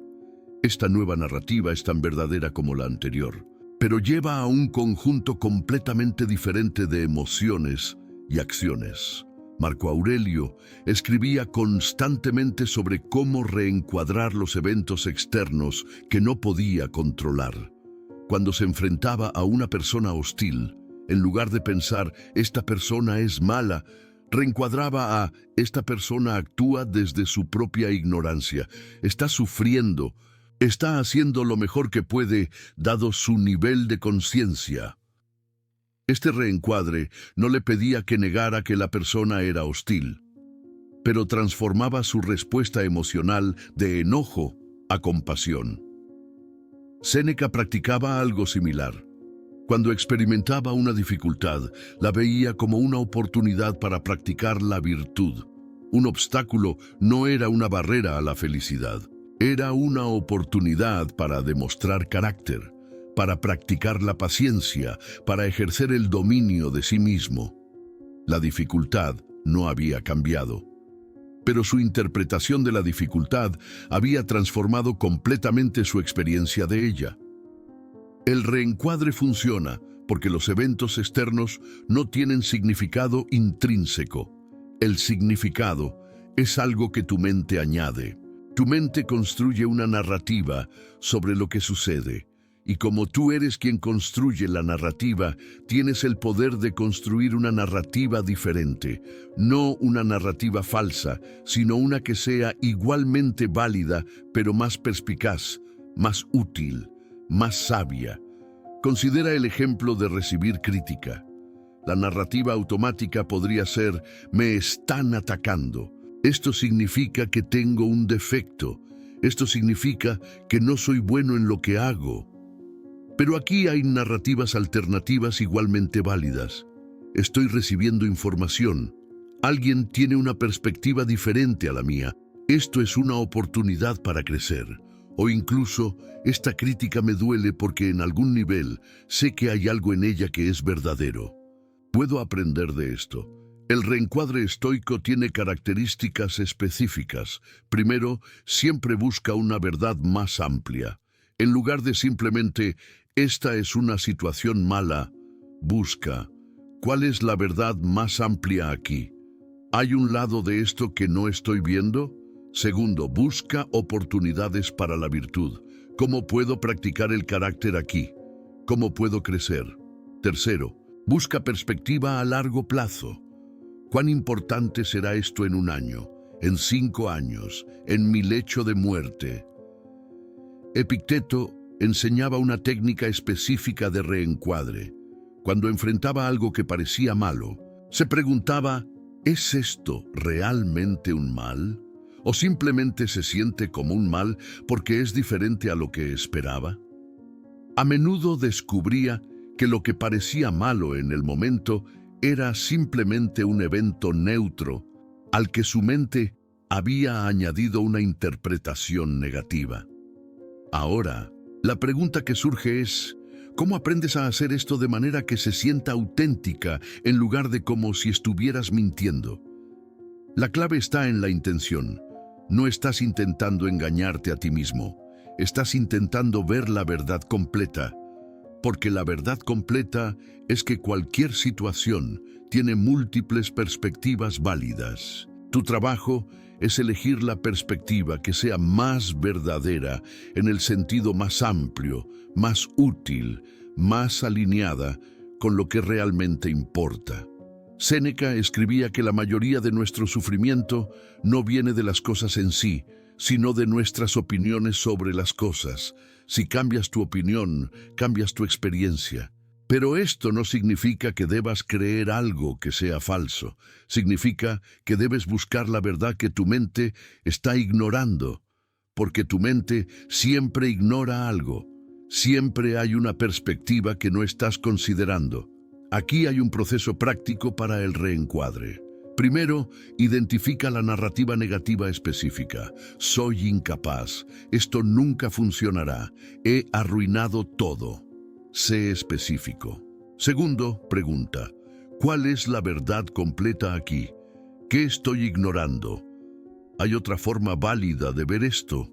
Esta nueva narrativa es tan verdadera como la anterior, pero lleva a un conjunto completamente diferente de emociones y acciones. Marco Aurelio escribía constantemente sobre cómo reencuadrar los eventos externos que no podía controlar. Cuando se enfrentaba a una persona hostil, en lugar de pensar, esta persona es mala, reencuadraba a, esta persona actúa desde su propia ignorancia, está sufriendo, está haciendo lo mejor que puede, dado su nivel de conciencia. Este reencuadre no le pedía que negara que la persona era hostil, pero transformaba su respuesta emocional de enojo a compasión. Séneca practicaba algo similar. Cuando experimentaba una dificultad, la veía como una oportunidad para practicar la virtud. Un obstáculo no era una barrera a la felicidad. Era una oportunidad para demostrar carácter, para practicar la paciencia, para ejercer el dominio de sí mismo. La dificultad no había cambiado, pero su interpretación de la dificultad había transformado completamente su experiencia de ella. El reencuadre funciona porque los eventos externos no tienen significado intrínseco. El significado es algo que tu mente añade. Tu mente construye una narrativa sobre lo que sucede, y como tú eres quien construye la narrativa, tienes el poder de construir una narrativa diferente, no una narrativa falsa, sino una que sea igualmente válida, pero más perspicaz, más útil, más sabia. Considera el ejemplo de recibir crítica. La narrativa automática podría ser: me están atacando. Esto significa que tengo un defecto. Esto significa que no soy bueno en lo que hago. Pero aquí hay narrativas alternativas igualmente válidas. Estoy recibiendo información. Alguien tiene una perspectiva diferente a la mía. Esto es una oportunidad para crecer. O incluso, esta crítica me duele porque en algún nivel sé que hay algo en ella que es verdadero. Puedo aprender de esto. El reencuadre estoico tiene características específicas. Primero, siempre busca una verdad más amplia. En lugar de simplemente, esta es una situación mala, busca, ¿cuál es la verdad más amplia aquí? ¿Hay un lado de esto que no estoy viendo? Segundo, busca oportunidades para la virtud. ¿Cómo puedo practicar el carácter aquí? ¿Cómo puedo crecer? Tercero, busca perspectiva a largo plazo. ¿Cuán importante será esto en 1 año, en 5 años, en mi lecho de muerte? Epicteto enseñaba una técnica específica de reencuadre. Cuando enfrentaba algo que parecía malo, se preguntaba, ¿es esto realmente un mal? ¿O simplemente se siente como un mal porque es diferente a lo que esperaba? A menudo descubría que lo que parecía malo en el momento era simplemente un evento neutro al que su mente había añadido una interpretación negativa. Ahora, la pregunta que surge es, ¿cómo aprendes a hacer esto de manera que se sienta auténtica en lugar de como si estuvieras mintiendo? La clave está en la intención. No estás intentando engañarte a ti mismo, estás intentando ver la verdad completa. Porque la verdad completa es que cualquier situación tiene múltiples perspectivas válidas. Tu trabajo es elegir la perspectiva que sea más verdadera en el sentido más amplio, más útil, más alineada con lo que realmente importa. Séneca escribía que la mayoría de nuestro sufrimiento no viene de las cosas en sí, sino de nuestras opiniones sobre las cosas. Si cambias tu opinión, cambias tu experiencia. Pero esto no significa que debas creer algo que sea falso. Significa que debes buscar la verdad que tu mente está ignorando, porque tu mente siempre ignora algo. Siempre hay una perspectiva que no estás considerando. Aquí hay un proceso práctico para el reencuadre. Primero, identifica la narrativa negativa específica. Soy incapaz. Esto nunca funcionará. He arruinado todo. Sé específico. Segundo, pregunta. ¿Cuál es la verdad completa aquí? ¿Qué estoy ignorando? ¿Hay otra forma válida de ver esto?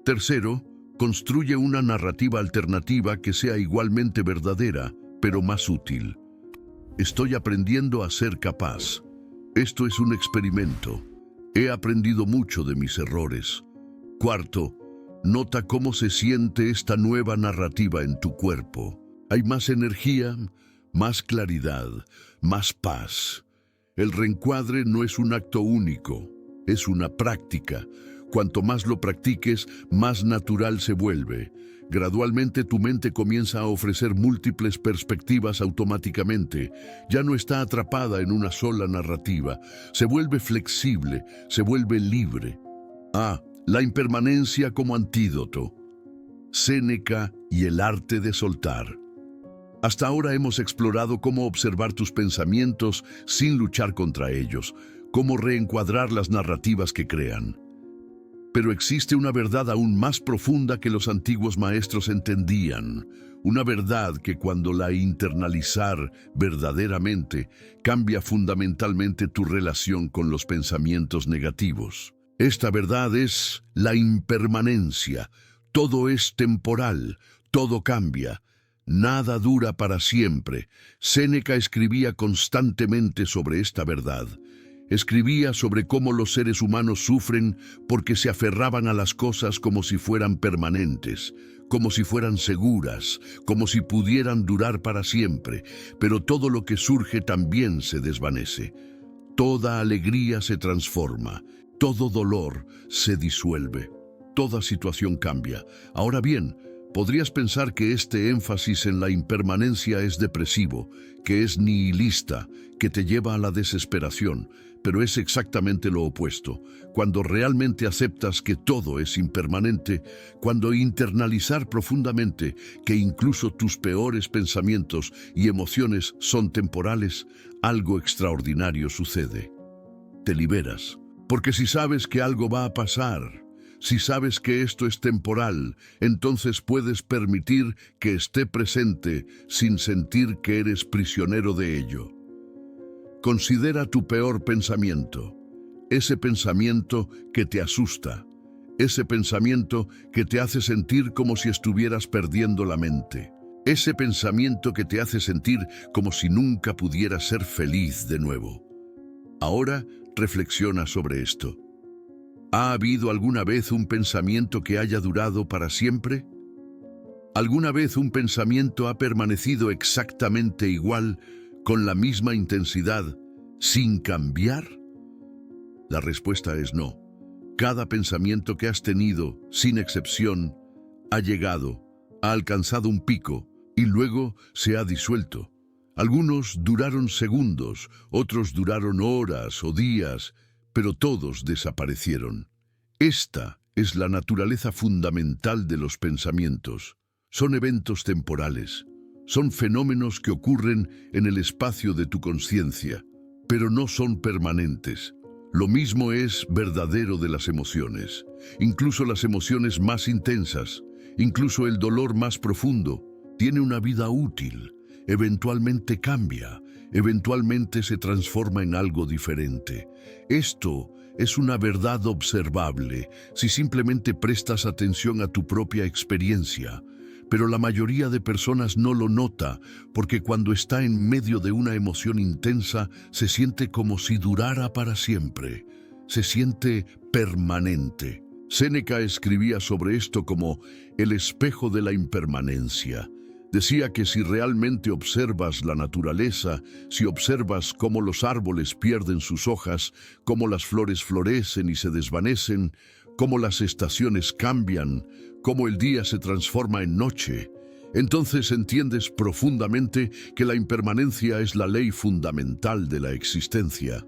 Tercero, construye una narrativa alternativa que sea igualmente verdadera, pero más útil. Estoy aprendiendo a ser capaz. Esto es un experimento. He aprendido mucho de mis errores. Cuarto, nota cómo se siente esta nueva narrativa en tu cuerpo. Hay más energía, más claridad, más paz. El reencuadre no es un acto único, es una práctica. Cuanto más lo practiques, más natural se vuelve. Gradualmente tu mente comienza a ofrecer múltiples perspectivas automáticamente. Ya no está atrapada en una sola narrativa. Se vuelve flexible, se vuelve libre. La impermanencia como antídoto. Séneca y el arte de soltar. Hasta ahora hemos explorado cómo observar tus pensamientos sin luchar contra ellos, cómo reencuadrar las narrativas que crean. Pero existe una verdad aún más profunda que los antiguos maestros entendían, una verdad que cuando la internalizar verdaderamente cambia fundamentalmente tu relación con los pensamientos negativos. Esta verdad es la impermanencia. Todo es temporal, todo cambia, nada dura para siempre. Séneca escribía constantemente sobre esta verdad. Escribía sobre cómo los seres humanos sufren porque se aferraban a las cosas como si fueran permanentes, como si fueran seguras, como si pudieran durar para siempre, pero todo lo que surge también se desvanece. Toda alegría se transforma, todo dolor se disuelve, toda situación cambia. Ahora bien, podrías pensar que este énfasis en la impermanencia es depresivo, que es nihilista, que te lleva a la desesperación, pero es exactamente lo opuesto. Cuando realmente aceptas que todo es impermanente, cuando internalizar profundamente que incluso tus peores pensamientos y emociones son temporales, algo extraordinario sucede. Te liberas, porque si sabes que algo va a pasar, si sabes que esto es temporal, entonces puedes permitir que esté presente sin sentir que eres prisionero de ello. Considera tu peor pensamiento, ese pensamiento que te asusta, ese pensamiento que te hace sentir como si estuvieras perdiendo la mente, ese pensamiento que te hace sentir como si nunca pudieras ser feliz de nuevo. Ahora reflexiona sobre esto. ¿Ha habido alguna vez un pensamiento que haya durado para siempre? ¿Alguna vez un pensamiento ha permanecido exactamente igual, con la misma intensidad, sin cambiar? La respuesta es no. Cada pensamiento que has tenido, sin excepción, ha llegado, ha alcanzado un pico y luego se ha disuelto. Algunos duraron segundos, otros duraron horas o días, pero todos desaparecieron. Esta es la naturaleza fundamental de los pensamientos. Son eventos temporales. Son fenómenos que ocurren en el espacio de tu conciencia, pero no son permanentes. Lo mismo es verdadero de las emociones. Incluso las emociones más intensas, incluso el dolor más profundo, tiene una vida útil. Eventualmente cambia, eventualmente se transforma en algo diferente. Esto es una verdad observable si simplemente prestas atención a tu propia experiencia. Pero la mayoría de personas no lo nota, porque cuando está en medio de una emoción intensa, se siente como si durara para siempre. se siente permanente. Séneca escribía sobre esto como el espejo de la impermanencia. Decía que si realmente observas la naturaleza, si observas cómo los árboles pierden sus hojas, cómo las flores florecen y se desvanecen, cómo las estaciones cambian, cómo el día se transforma en noche, entonces entiendes profundamente que la impermanencia es la ley fundamental de la existencia.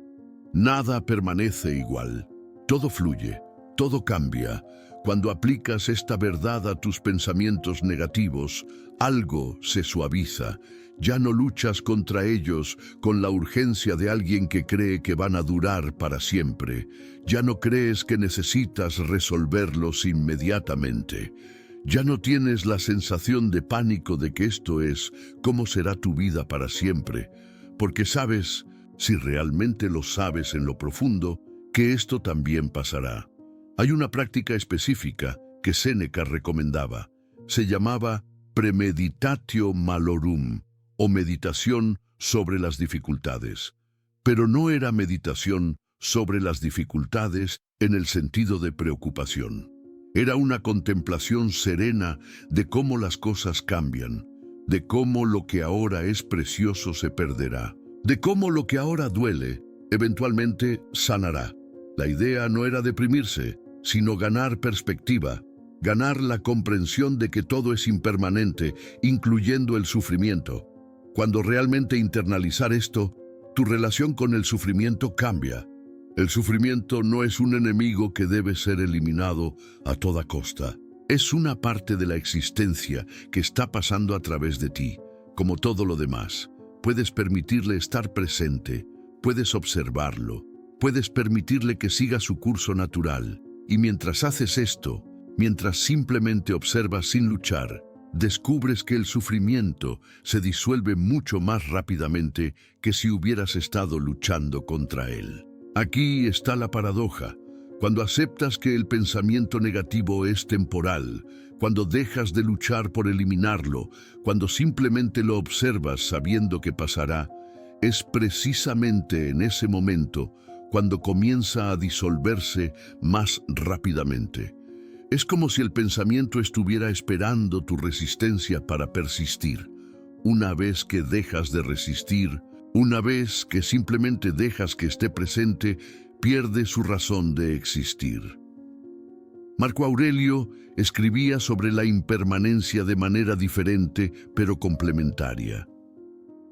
Nada permanece igual. Todo fluye, todo cambia. Cuando aplicas esta verdad a tus pensamientos negativos, algo se suaviza. Ya no luchas contra ellos con la urgencia de alguien que cree que van a durar para siempre. Ya no crees que necesitas resolverlos inmediatamente. Ya no tienes la sensación de pánico de que esto es cómo será tu vida para siempre, porque sabes, si realmente lo sabes en lo profundo, que esto también pasará. Hay una práctica específica que Séneca recomendaba. Se llamaba premeditatio malorum, o meditación sobre las dificultades. Pero no era meditación sobre las dificultades en el sentido de preocupación. Era una contemplación serena de cómo las cosas cambian, de cómo lo que ahora es precioso se perderá, de cómo lo que ahora duele eventualmente sanará. La idea no era deprimirse, sino ganar perspectiva, ganar la comprensión de que todo es impermanente, incluyendo el sufrimiento. Cuando realmente internalizar esto, tu relación con el sufrimiento cambia. El sufrimiento no es un enemigo que debe ser eliminado a toda costa. Es una parte de la existencia que está pasando a través de ti, como todo lo demás. Puedes permitirle estar presente, puedes observarlo, puedes permitirle que siga su curso natural. Y mientras haces esto, mientras simplemente observas sin luchar, descubres que el sufrimiento se disuelve mucho más rápidamente que si hubieras estado luchando contra él. Aquí está la paradoja. Cuando aceptas que el pensamiento negativo es temporal, cuando dejas de luchar por eliminarlo, cuando simplemente lo observas sabiendo que pasará, es precisamente en ese momento cuando comienza a disolverse más rápidamente. Es como si el pensamiento estuviera esperando tu resistencia para persistir. Una vez que dejas de resistir, una vez que simplemente dejas que esté presente, pierde su razón de existir. Marco Aurelio escribía sobre la impermanencia de manera diferente, pero complementaria.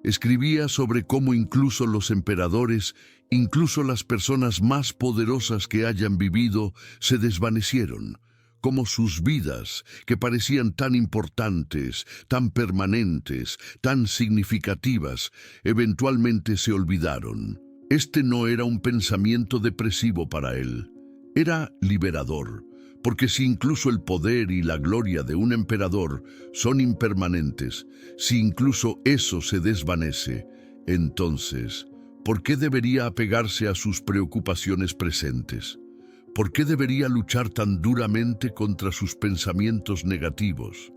Escribía sobre cómo incluso los emperadores, incluso las personas más poderosas que hayan vivido, se desvanecieron, cómo sus vidas, que parecían tan importantes, tan permanentes, tan significativas, eventualmente se olvidaron. Este no era un pensamiento depresivo para él, era liberador, porque si incluso el poder y la gloria de un emperador son impermanentes, si incluso eso se desvanece, entonces, ¿por qué debería apegarse a sus preocupaciones presentes? ¿Por qué debería luchar tan duramente contra sus pensamientos negativos?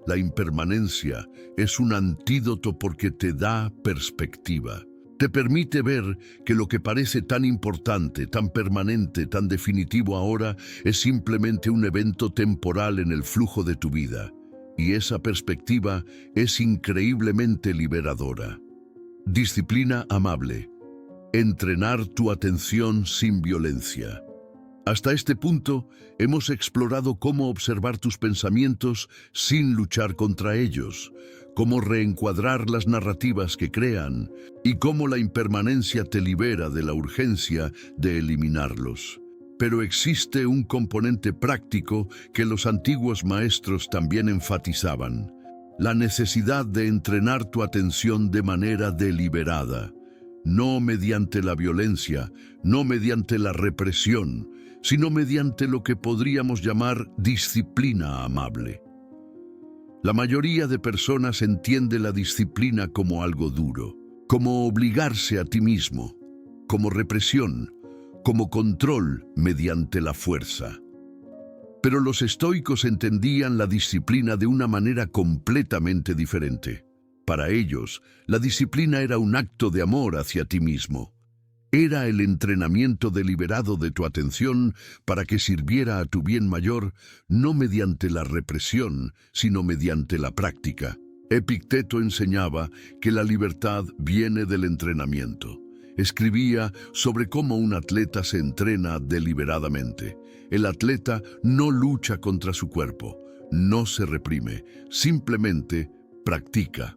La impermanencia es un antídoto porque te da perspectiva. Te permite ver que lo que parece tan importante, tan permanente, tan definitivo ahora es simplemente un evento temporal en el flujo de tu vida. Y esa perspectiva es increíblemente liberadora. Disciplina amable. Entrenar tu atención sin violencia. Hasta este punto, hemos explorado cómo observar tus pensamientos sin luchar contra ellos, cómo reencuadrar las narrativas que crean y cómo la impermanencia te libera de la urgencia de eliminarlos. Pero existe un componente práctico que los antiguos maestros también enfatizaban: la necesidad de entrenar tu atención de manera deliberada, no mediante la violencia, no mediante la represión, sino mediante lo que podríamos llamar disciplina amable. La mayoría de personas entiende la disciplina como algo duro, como obligarse a ti mismo, como represión, como control mediante la fuerza. Pero los estoicos entendían la disciplina de una manera completamente diferente. Para ellos, la disciplina era un acto de amor hacia ti mismo. Era el entrenamiento deliberado de tu atención para que sirviera a tu bien mayor, no mediante la represión, sino mediante la práctica. Epicteto enseñaba que la libertad viene del entrenamiento. Escribía sobre cómo un atleta se entrena deliberadamente. El atleta no lucha contra su cuerpo, no se reprime, simplemente practica.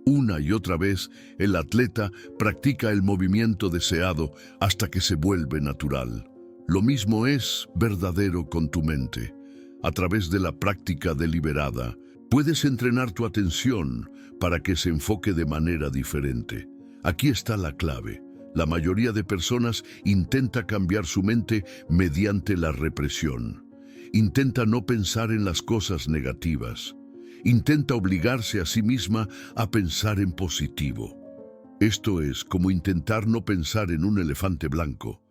Una y otra vez, el atleta practica el movimiento deseado hasta que se vuelve natural. Lo mismo es verdadero con tu mente. A través de la práctica deliberada, puedes entrenar tu atención para que se enfoque de manera diferente. Aquí está la clave. La mayoría de personas intenta cambiar su mente mediante la represión. Intenta no pensar en las cosas negativas. Intenta obligarse a sí misma a pensar en positivo. Esto es como intentar no pensar en un elefante blanco.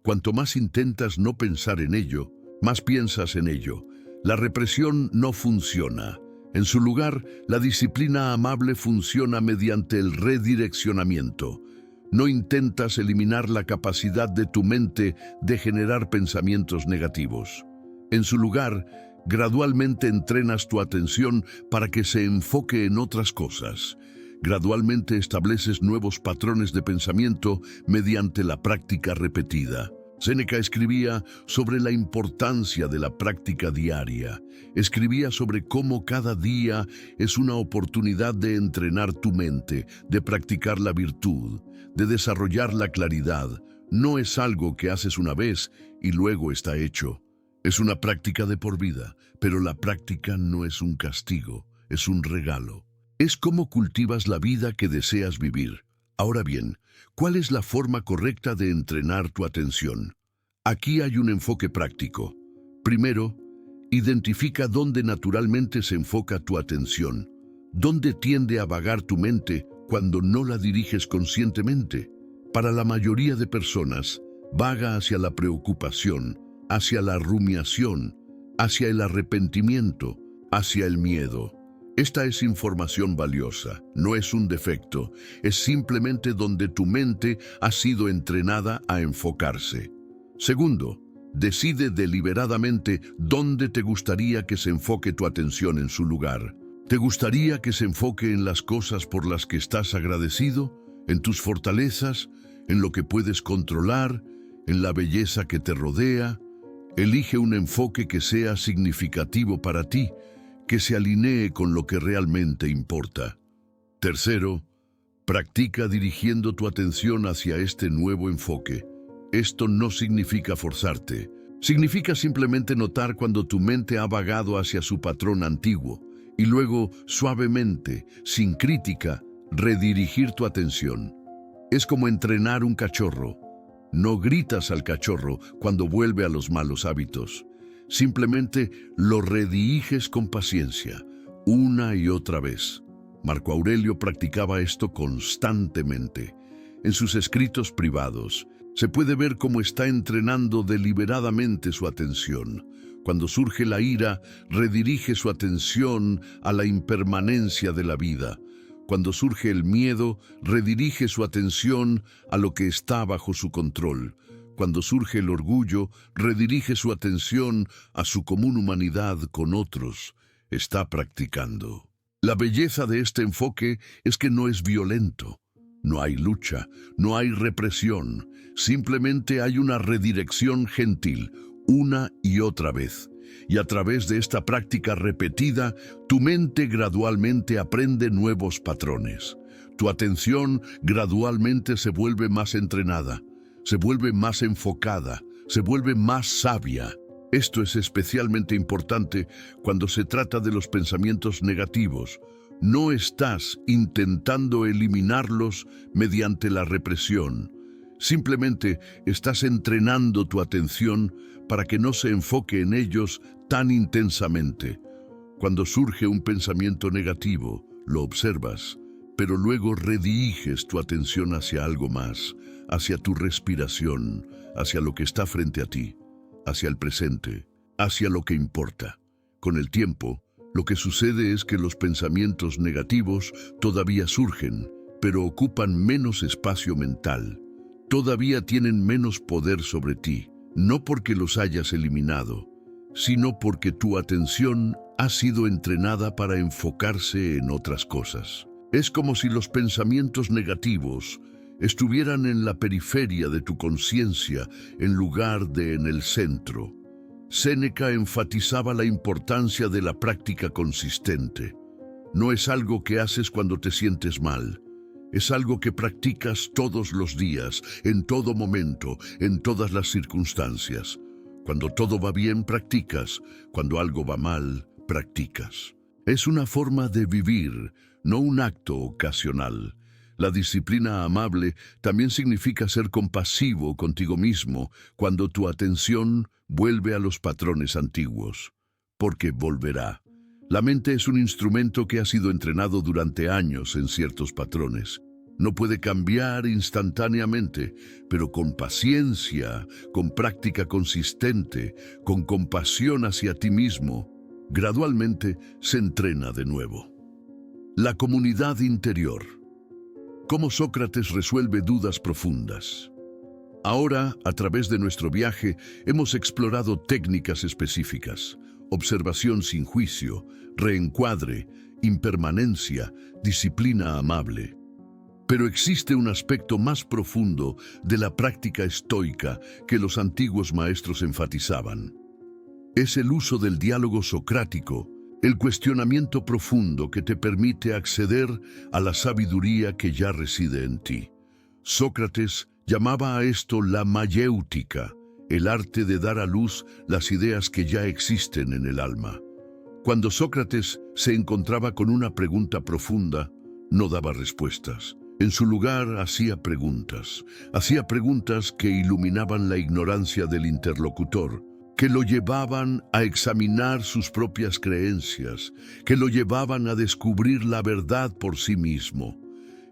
Cuanto más intentas no pensar en ello, más piensas en ello. La represión no funciona. En su lugar, la disciplina amable funciona mediante el redireccionamiento. No intentas eliminar la capacidad de tu mente de generar pensamientos negativos. En su lugar, gradualmente entrenas tu atención para que se enfoque en otras cosas. Gradualmente estableces nuevos patrones de pensamiento mediante la práctica repetida. Séneca escribía sobre la importancia de la práctica diaria. Escribía sobre cómo cada día es una oportunidad de entrenar tu mente, de practicar la virtud, de desarrollar la claridad. No es algo que haces una vez y luego está hecho. Es una práctica de por vida, pero la práctica no es un castigo, es un regalo. Es cómo cultivas la vida que deseas vivir. Ahora bien, ¿cuál es la forma correcta de entrenar tu atención? Aquí hay un enfoque práctico. Primero, identifica dónde naturalmente se enfoca tu atención. ¿Dónde tiende a vagar tu mente cuando no la diriges conscientemente? Para la mayoría de personas, vaga hacia la preocupación, hacia la rumiación, hacia el arrepentimiento, hacia el miedo. Esta es información valiosa, no es un defecto, es simplemente donde tu mente ha sido entrenada a enfocarse. Segundo, decide deliberadamente dónde te gustaría que se enfoque tu atención en su lugar. ¿Te gustaría que se enfoque en las cosas por las que estás agradecido, en tus fortalezas, en lo que puedes controlar, en la belleza que te rodea? Elige un enfoque que sea significativo para ti, que se alinee con lo que realmente importa. Tercero, practica dirigiendo tu atención hacia este nuevo enfoque. Esto no significa forzarte. Significa simplemente notar cuando tu mente ha vagado hacia su patrón antiguo y luego, suavemente, sin crítica, redirigir tu atención. Es como entrenar un cachorro. No gritas al cachorro cuando vuelve a los malos hábitos. Simplemente lo rediriges con paciencia, una y otra vez. Marco Aurelio practicaba esto constantemente. En sus escritos privados, se puede ver cómo está entrenando deliberadamente su atención. Cuando surge la ira, redirige su atención a la impermanencia de la vida. Cuando surge el miedo, redirige su atención a lo que está bajo su control. Cuando surge el orgullo, redirige su atención a su común humanidad con otros. Está practicando. La belleza de este enfoque es que no es violento. No hay lucha, no hay represión. Simplemente hay una redirección gentil, una y otra vez. Y a través de esta práctica repetida, tu mente gradualmente aprende nuevos patrones. Tu atención gradualmente se vuelve más entrenada, se vuelve más enfocada, se vuelve más sabia. Esto es especialmente importante cuando se trata de los pensamientos negativos. No estás intentando eliminarlos mediante la represión. Simplemente estás entrenando tu atención para que no se enfoque en ellos tan intensamente. Cuando surge un pensamiento negativo, lo observas, pero luego rediriges tu atención hacia algo más, hacia tu respiración, hacia lo que está frente a ti, hacia el presente, hacia lo que importa. Con el tiempo, lo que sucede es que los pensamientos negativos todavía surgen, pero ocupan menos espacio mental. todavía tienen menos poder sobre ti, no porque los hayas eliminado, sino porque tu atención ha sido entrenada para enfocarse en otras cosas. Es como si los pensamientos negativos estuvieran en la periferia de tu conciencia en lugar de en el centro. Séneca enfatizaba la importancia de la práctica consistente. No es algo que haces cuando te sientes mal. Es algo que practicas todos los días, en todo momento, en todas las circunstancias. Cuando todo va bien, practicas. Cuando algo va mal, practicas. Es una forma de vivir, no un acto ocasional. La disciplina amable también significa ser compasivo contigo mismo cuando tu atención vuelve a los patrones antiguos, porque volverá. La mente es un instrumento que ha sido entrenado durante años en ciertos patrones. No puede cambiar instantáneamente, pero con paciencia, con práctica consistente, con compasión hacia ti mismo, gradualmente se entrena de nuevo. La comunidad interior. Cómo Sócrates resuelve dudas profundas. Ahora, a través de nuestro viaje, hemos explorado técnicas específicas: observación sin juicio, reencuadre, impermanencia, disciplina amable. Pero existe un aspecto más profundo de la práctica estoica que los antiguos maestros enfatizaban. Es el uso del diálogo socrático, el cuestionamiento profundo que te permite acceder a la sabiduría que ya reside en ti. Sócrates llamaba a esto la mayéutica, el arte de dar a luz las ideas que ya existen en el alma. Cuando Sócrates se encontraba con una pregunta profunda, no daba respuestas. En su lugar hacía preguntas que iluminaban la ignorancia del interlocutor, que lo llevaban a examinar sus propias creencias, que lo llevaban a descubrir la verdad por sí mismo.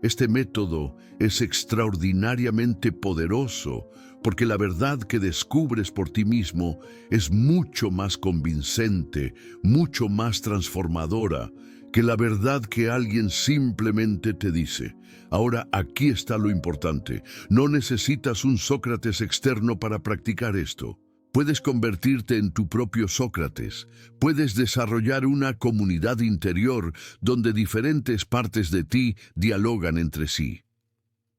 Este método es extraordinariamente poderoso porque la verdad que descubres por ti mismo es mucho más convincente, mucho más transformadora que la verdad que alguien simplemente te dice. Ahora, aquí está lo importante. No necesitas un Sócrates externo para practicar esto. Puedes convertirte en tu propio Sócrates. Puedes desarrollar una comunidad interior donde diferentes partes de ti dialogan entre sí.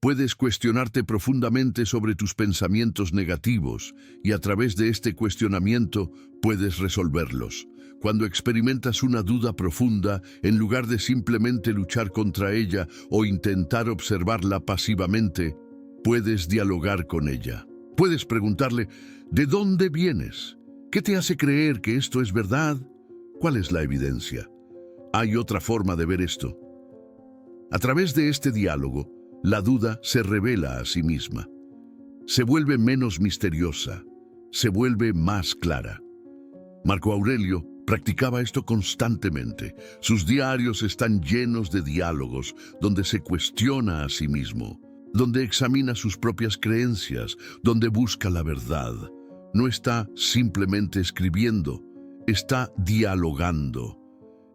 Puedes cuestionarte profundamente sobre tus pensamientos negativos y a través de este cuestionamiento puedes resolverlos. Cuando experimentas una duda profunda, en lugar de simplemente luchar contra ella o intentar observarla pasivamente, puedes dialogar con ella. Puedes preguntarle: ¿de dónde vienes? ¿Qué te hace creer que esto es verdad? ¿Cuál es la evidencia? Hay otra forma de ver esto. A través de este diálogo, la duda se revela a sí misma. Se vuelve menos misteriosa, se vuelve más clara. Marco Aurelio practicaba esto constantemente. Sus diarios están llenos de diálogos donde se cuestiona a sí mismo, donde examina sus propias creencias, donde busca la verdad. No está simplemente escribiendo, está dialogando.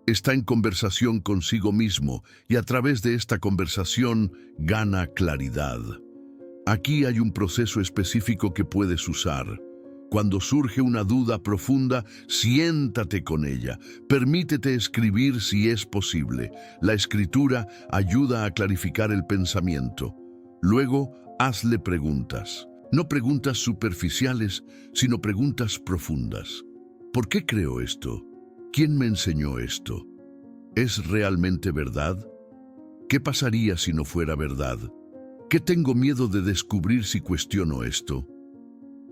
Está en conversación consigo mismo y a través de esta conversación gana claridad. Aquí hay un proceso específico que puedes usar. Cuando surge una duda profunda, siéntate con ella. Permítete escribir si es posible. La escritura ayuda a clarificar el pensamiento. Luego, hazle preguntas. No preguntas superficiales, sino preguntas profundas. ¿Por qué creo esto? ¿Quién me enseñó esto? ¿Es realmente verdad? ¿Qué pasaría si no fuera verdad? ¿Qué tengo miedo de descubrir si cuestiono esto?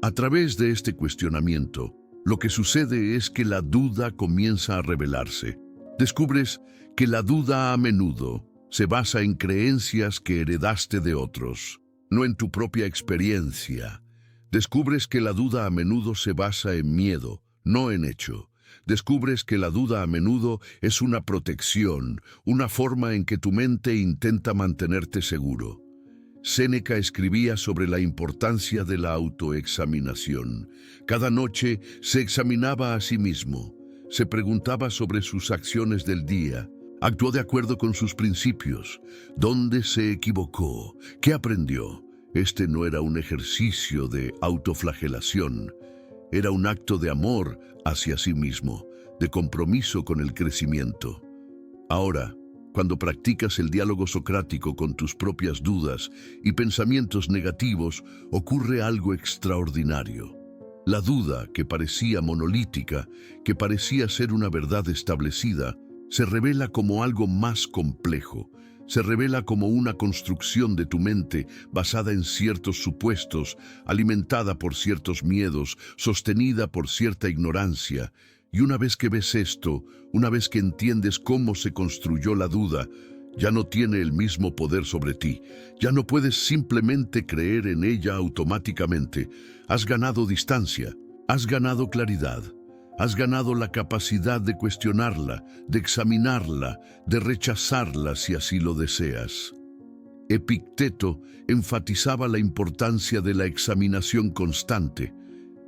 A través de este cuestionamiento, lo que sucede es que la duda comienza a revelarse. Descubres que la duda a menudo se basa en creencias que heredaste de otros, no en tu propia experiencia. Descubres que la duda a menudo se basa en miedo, no en hecho. Descubres que la duda a menudo es una protección, una forma en que tu mente intenta mantenerte seguro. Séneca escribía sobre la importancia de la autoexaminación. Cada noche se examinaba a sí mismo, se preguntaba sobre sus acciones del día, actuó de acuerdo con sus principios, dónde se equivocó, qué aprendió. Este no era un ejercicio de autoflagelación, era un acto de amor hacia sí mismo, de compromiso con el crecimiento. Ahora, cuando practicas el diálogo socrático con tus propias dudas y pensamientos negativos, ocurre algo extraordinario. La duda, que parecía monolítica, que parecía ser una verdad establecida, se revela como algo más complejo. Se revela como una construcción de tu mente basada en ciertos supuestos, alimentada por ciertos miedos, sostenida por cierta ignorancia. Y una vez que ves esto, una vez que entiendes cómo se construyó la duda, ya no tiene el mismo poder sobre ti. Ya no puedes simplemente creer en ella automáticamente. Has ganado distancia, has ganado claridad, has ganado la capacidad de cuestionarla, de examinarla, de rechazarla si así lo deseas. Epicteto enfatizaba la importancia de la examinación constante.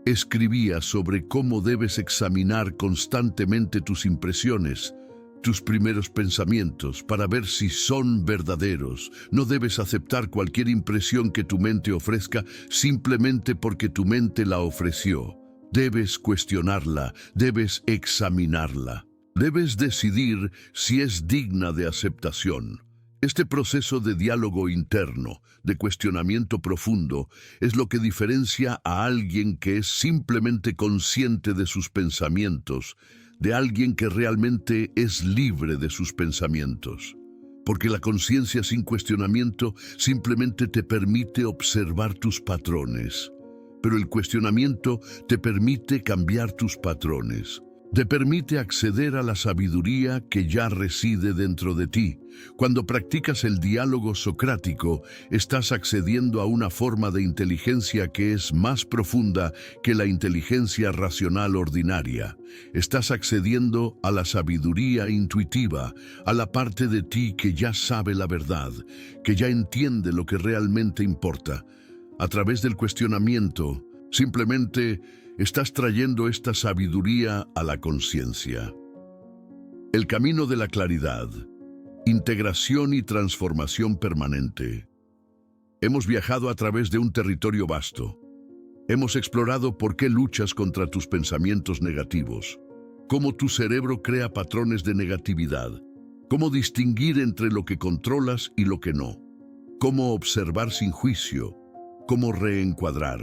Escribía sobre cómo debes examinar constantemente tus impresiones, tus primeros pensamientos, para ver si son verdaderos. No debes aceptar cualquier impresión que tu mente ofrezca simplemente porque tu mente la ofreció. Debes cuestionarla, debes examinarla. Debes decidir si es digna de aceptación. Este proceso de diálogo interno, de cuestionamiento profundo, es lo que diferencia a alguien que es simplemente consciente de sus pensamientos, de alguien que realmente es libre de sus pensamientos. Porque la conciencia sin cuestionamiento simplemente te permite observar tus patrones. Pero el cuestionamiento te permite cambiar tus patrones. Te permite acceder a la sabiduría que ya reside dentro de ti. Cuando practicas el diálogo socrático, estás accediendo a una forma de inteligencia que es más profunda que la inteligencia racional ordinaria. Estás accediendo a la sabiduría intuitiva, a la parte de ti que ya sabe la verdad, que ya entiende lo que realmente importa. A través del cuestionamiento, simplemente estás trayendo esta sabiduría a la conciencia. El camino de la claridad, integración y transformación permanente. Hemos viajado a través de un territorio vasto. Hemos explorado por qué luchas contra tus pensamientos negativos, cómo tu cerebro crea patrones de negatividad, cómo distinguir entre lo que controlas y lo que no, cómo observar sin juicio, cómo reencuadrar,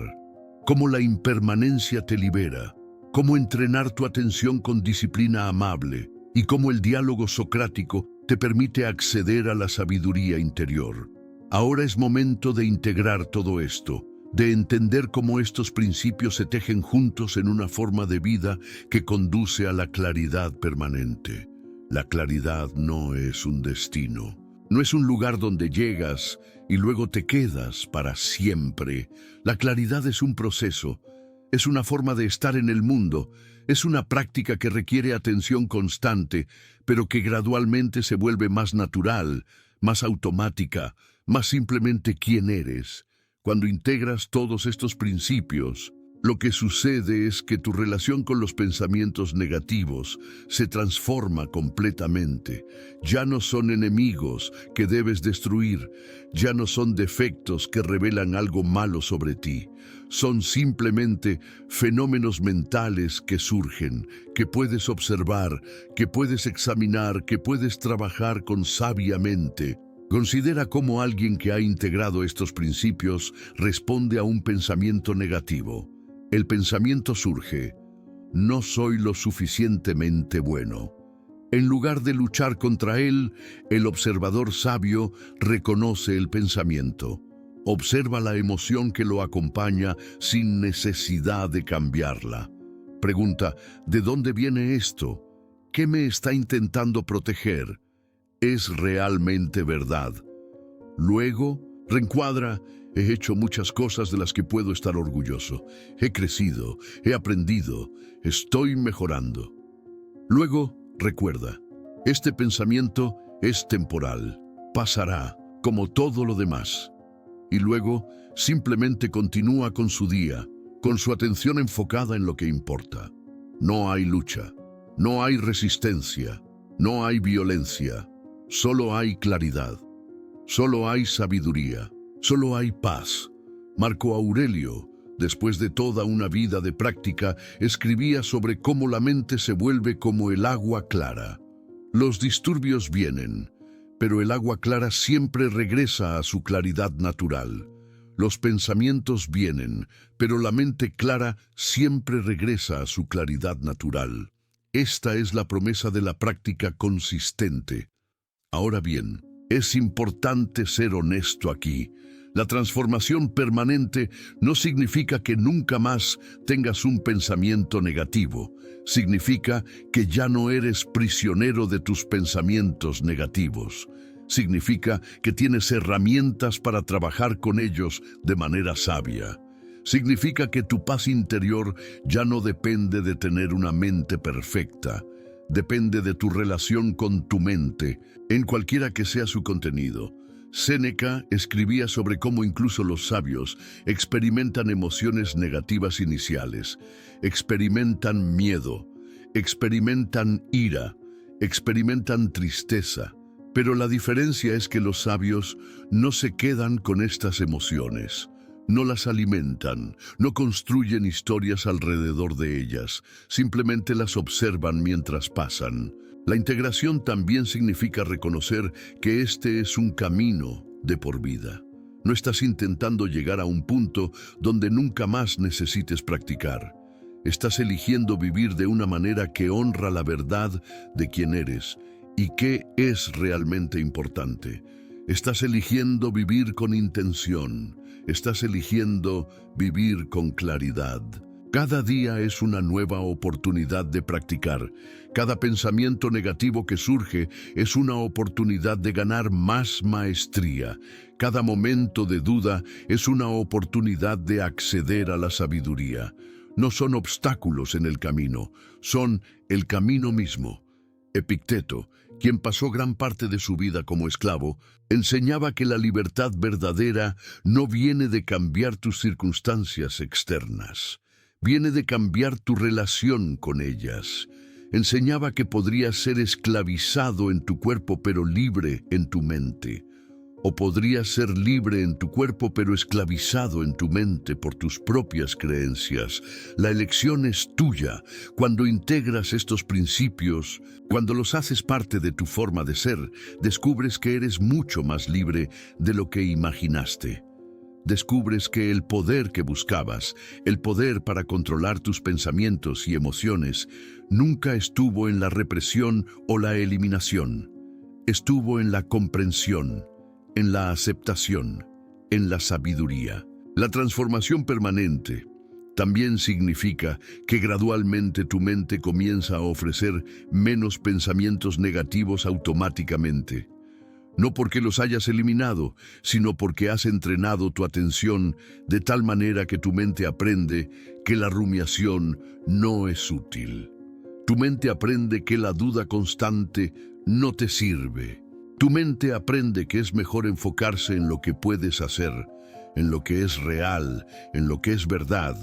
cómo la impermanencia te libera, cómo entrenar tu atención con disciplina amable y cómo el diálogo socrático te permite acceder a la sabiduría interior. Ahora es momento de integrar todo esto, de entender cómo estos principios se tejen juntos en una forma de vida que conduce a la claridad permanente. La claridad no es un destino. No es un lugar donde llegas y luego te quedas para siempre. La claridad es un proceso, es una forma de estar en el mundo, es una práctica que requiere atención constante, pero que gradualmente se vuelve más natural, más automática, más simplemente quién eres. Cuando integras todos estos principios, lo que sucede es que tu relación con los pensamientos negativos se transforma completamente. Ya no son enemigos que debes destruir, ya no son defectos que revelan algo malo sobre ti. Son simplemente fenómenos mentales que surgen, que puedes observar, que puedes examinar, que puedes trabajar con sabiamente. Considera cómo alguien que ha integrado estos principios responde a un pensamiento negativo. El pensamiento surge: no soy lo suficientemente bueno. En lugar de luchar contra él, el observador sabio reconoce el pensamiento. Observa la emoción que lo acompaña sin necesidad de cambiarla. Pregunta: ¿de dónde viene esto? ¿Qué me está intentando proteger? ¿Es realmente verdad? Luego, reencuadra: he hecho muchas cosas de las que puedo estar orgulloso. He crecido, he aprendido, estoy mejorando. Luego, recuerda, este pensamiento es temporal, pasará, como todo lo demás. Y luego, simplemente continúa con su día, con su atención enfocada en lo que importa. No hay lucha, no hay resistencia, no hay violencia, solo hay claridad, solo hay sabiduría. Solo hay paz, Marco Aurelio, después de toda una vida de práctica, escribía sobre cómo la mente se vuelve como el agua clara. Los disturbios vienen, pero el agua clara siempre regresa a su claridad natural. Los pensamientos vienen, pero la mente clara siempre regresa a su claridad natural. Esta es la promesa de la práctica consistente. Ahora bien, es importante ser honesto aquí. La transformación permanente no significa que nunca más tengas un pensamiento negativo. Significa que ya no eres prisionero de tus pensamientos negativos. Significa que tienes herramientas para trabajar con ellos de manera sabia. Significa que tu paz interior ya no depende de tener una mente perfecta. Depende de tu relación con tu mente, en cualquiera que sea su contenido. Séneca escribía sobre cómo incluso los sabios experimentan emociones negativas iniciales, experimentan miedo, experimentan ira, experimentan tristeza, pero la diferencia es que los sabios no se quedan con estas emociones, no las alimentan, no construyen historias alrededor de ellas, simplemente las observan mientras pasan. La integración también significa reconocer que este es un camino de por vida. No estás intentando llegar a un punto donde nunca más necesites practicar. Estás eligiendo vivir de una manera que honra la verdad de quién eres y qué es realmente importante. Estás eligiendo vivir con intención. Estás eligiendo vivir con claridad. Cada día es una nueva oportunidad de practicar. Cada pensamiento negativo que surge es una oportunidad de ganar más maestría. Cada momento de duda es una oportunidad de acceder a la sabiduría. No son obstáculos en el camino, son el camino mismo. Epicteto, quien pasó gran parte de su vida como esclavo, enseñaba que la libertad verdadera no viene de cambiar tus circunstancias externas. Viene de cambiar tu relación con ellas. Enseñaba que podrías ser esclavizado en tu cuerpo pero libre en tu mente. O podrías ser libre en tu cuerpo pero esclavizado en tu mente por tus propias creencias. La elección es tuya. Cuando integras estos principios, cuando los haces parte de tu forma de ser, descubres que eres mucho más libre de lo que imaginaste. Descubres que el poder que buscabas, el poder para controlar tus pensamientos y emociones, nunca estuvo en la represión o la eliminación. Estuvo en la comprensión, en la aceptación, en la sabiduría. La transformación permanente también significa que gradualmente tu mente comienza a ofrecer menos pensamientos negativos automáticamente. No porque los hayas eliminado, sino porque has entrenado tu atención de tal manera que tu mente aprende que la rumiación no es útil. Tu mente aprende que la duda constante no te sirve. Tu mente aprende que es mejor enfocarse en lo que puedes hacer, en lo que es real, en lo que es verdad.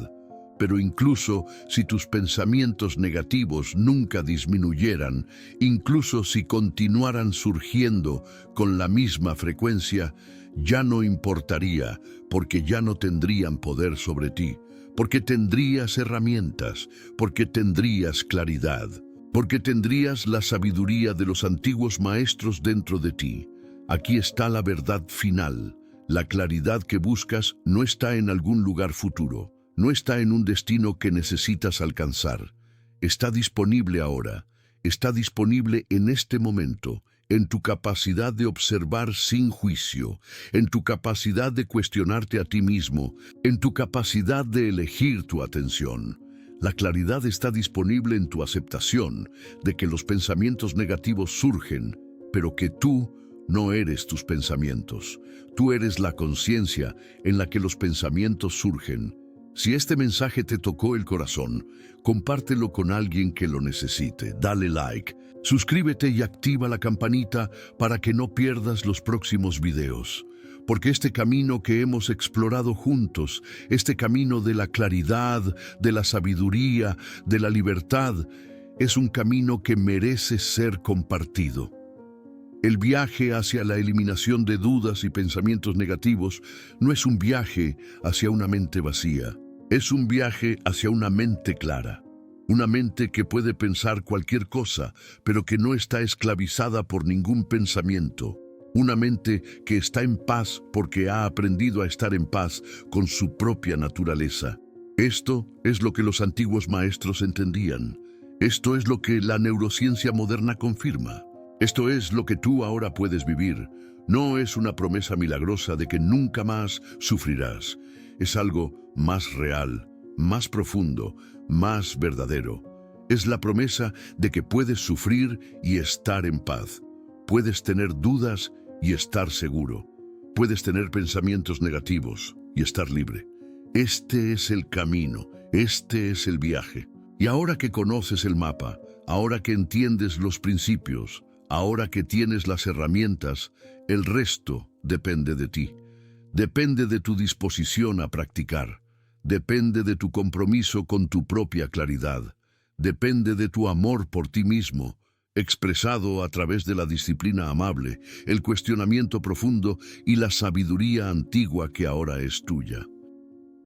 Pero incluso si tus pensamientos negativos nunca disminuyeran, incluso si continuaran surgiendo con la misma frecuencia, ya no importaría, porque ya no tendrían poder sobre ti, porque tendrías herramientas, porque tendrías claridad, porque tendrías la sabiduría de los antiguos maestros dentro de ti. Aquí está la verdad final. La claridad que buscas no está en algún lugar futuro. No está en un destino que necesitas alcanzar. Está disponible ahora. Está disponible en este momento, en tu capacidad de observar sin juicio, en tu capacidad de cuestionarte a ti mismo, en tu capacidad de elegir tu atención. La claridad está disponible en tu aceptación de que los pensamientos negativos surgen, pero que tú no eres tus pensamientos. Tú eres la conciencia en la que los pensamientos surgen. Si este mensaje te tocó el corazón, compártelo con alguien que lo necesite. Dale like, suscríbete y activa la campanita para que no pierdas los próximos videos. Porque este camino que hemos explorado juntos, este camino de la claridad, de la sabiduría, de la libertad, es un camino que merece ser compartido. El viaje hacia la eliminación de dudas y pensamientos negativos no es un viaje hacia una mente vacía, es un viaje hacia una mente clara. Una mente que puede pensar cualquier cosa, pero que no está esclavizada por ningún pensamiento. Una mente que está en paz porque ha aprendido a estar en paz con su propia naturaleza. Esto es lo que los antiguos maestros entendían. Esto es lo que la neurociencia moderna confirma. Esto es lo que tú ahora puedes vivir. No es una promesa milagrosa de que nunca más sufrirás. Es algo más real, más profundo, más verdadero. Es la promesa de que puedes sufrir y estar en paz. Puedes tener dudas y estar seguro. Puedes tener pensamientos negativos y estar libre. Este es el camino, este es el viaje. Y ahora que conoces el mapa, ahora que entiendes los principios, ahora que tienes las herramientas, el resto depende de ti. Depende de tu disposición a practicar. Depende de tu compromiso con tu propia claridad. Depende de tu amor por ti mismo, expresado a través de la disciplina amable, el cuestionamiento profundo y la sabiduría antigua que ahora es tuya.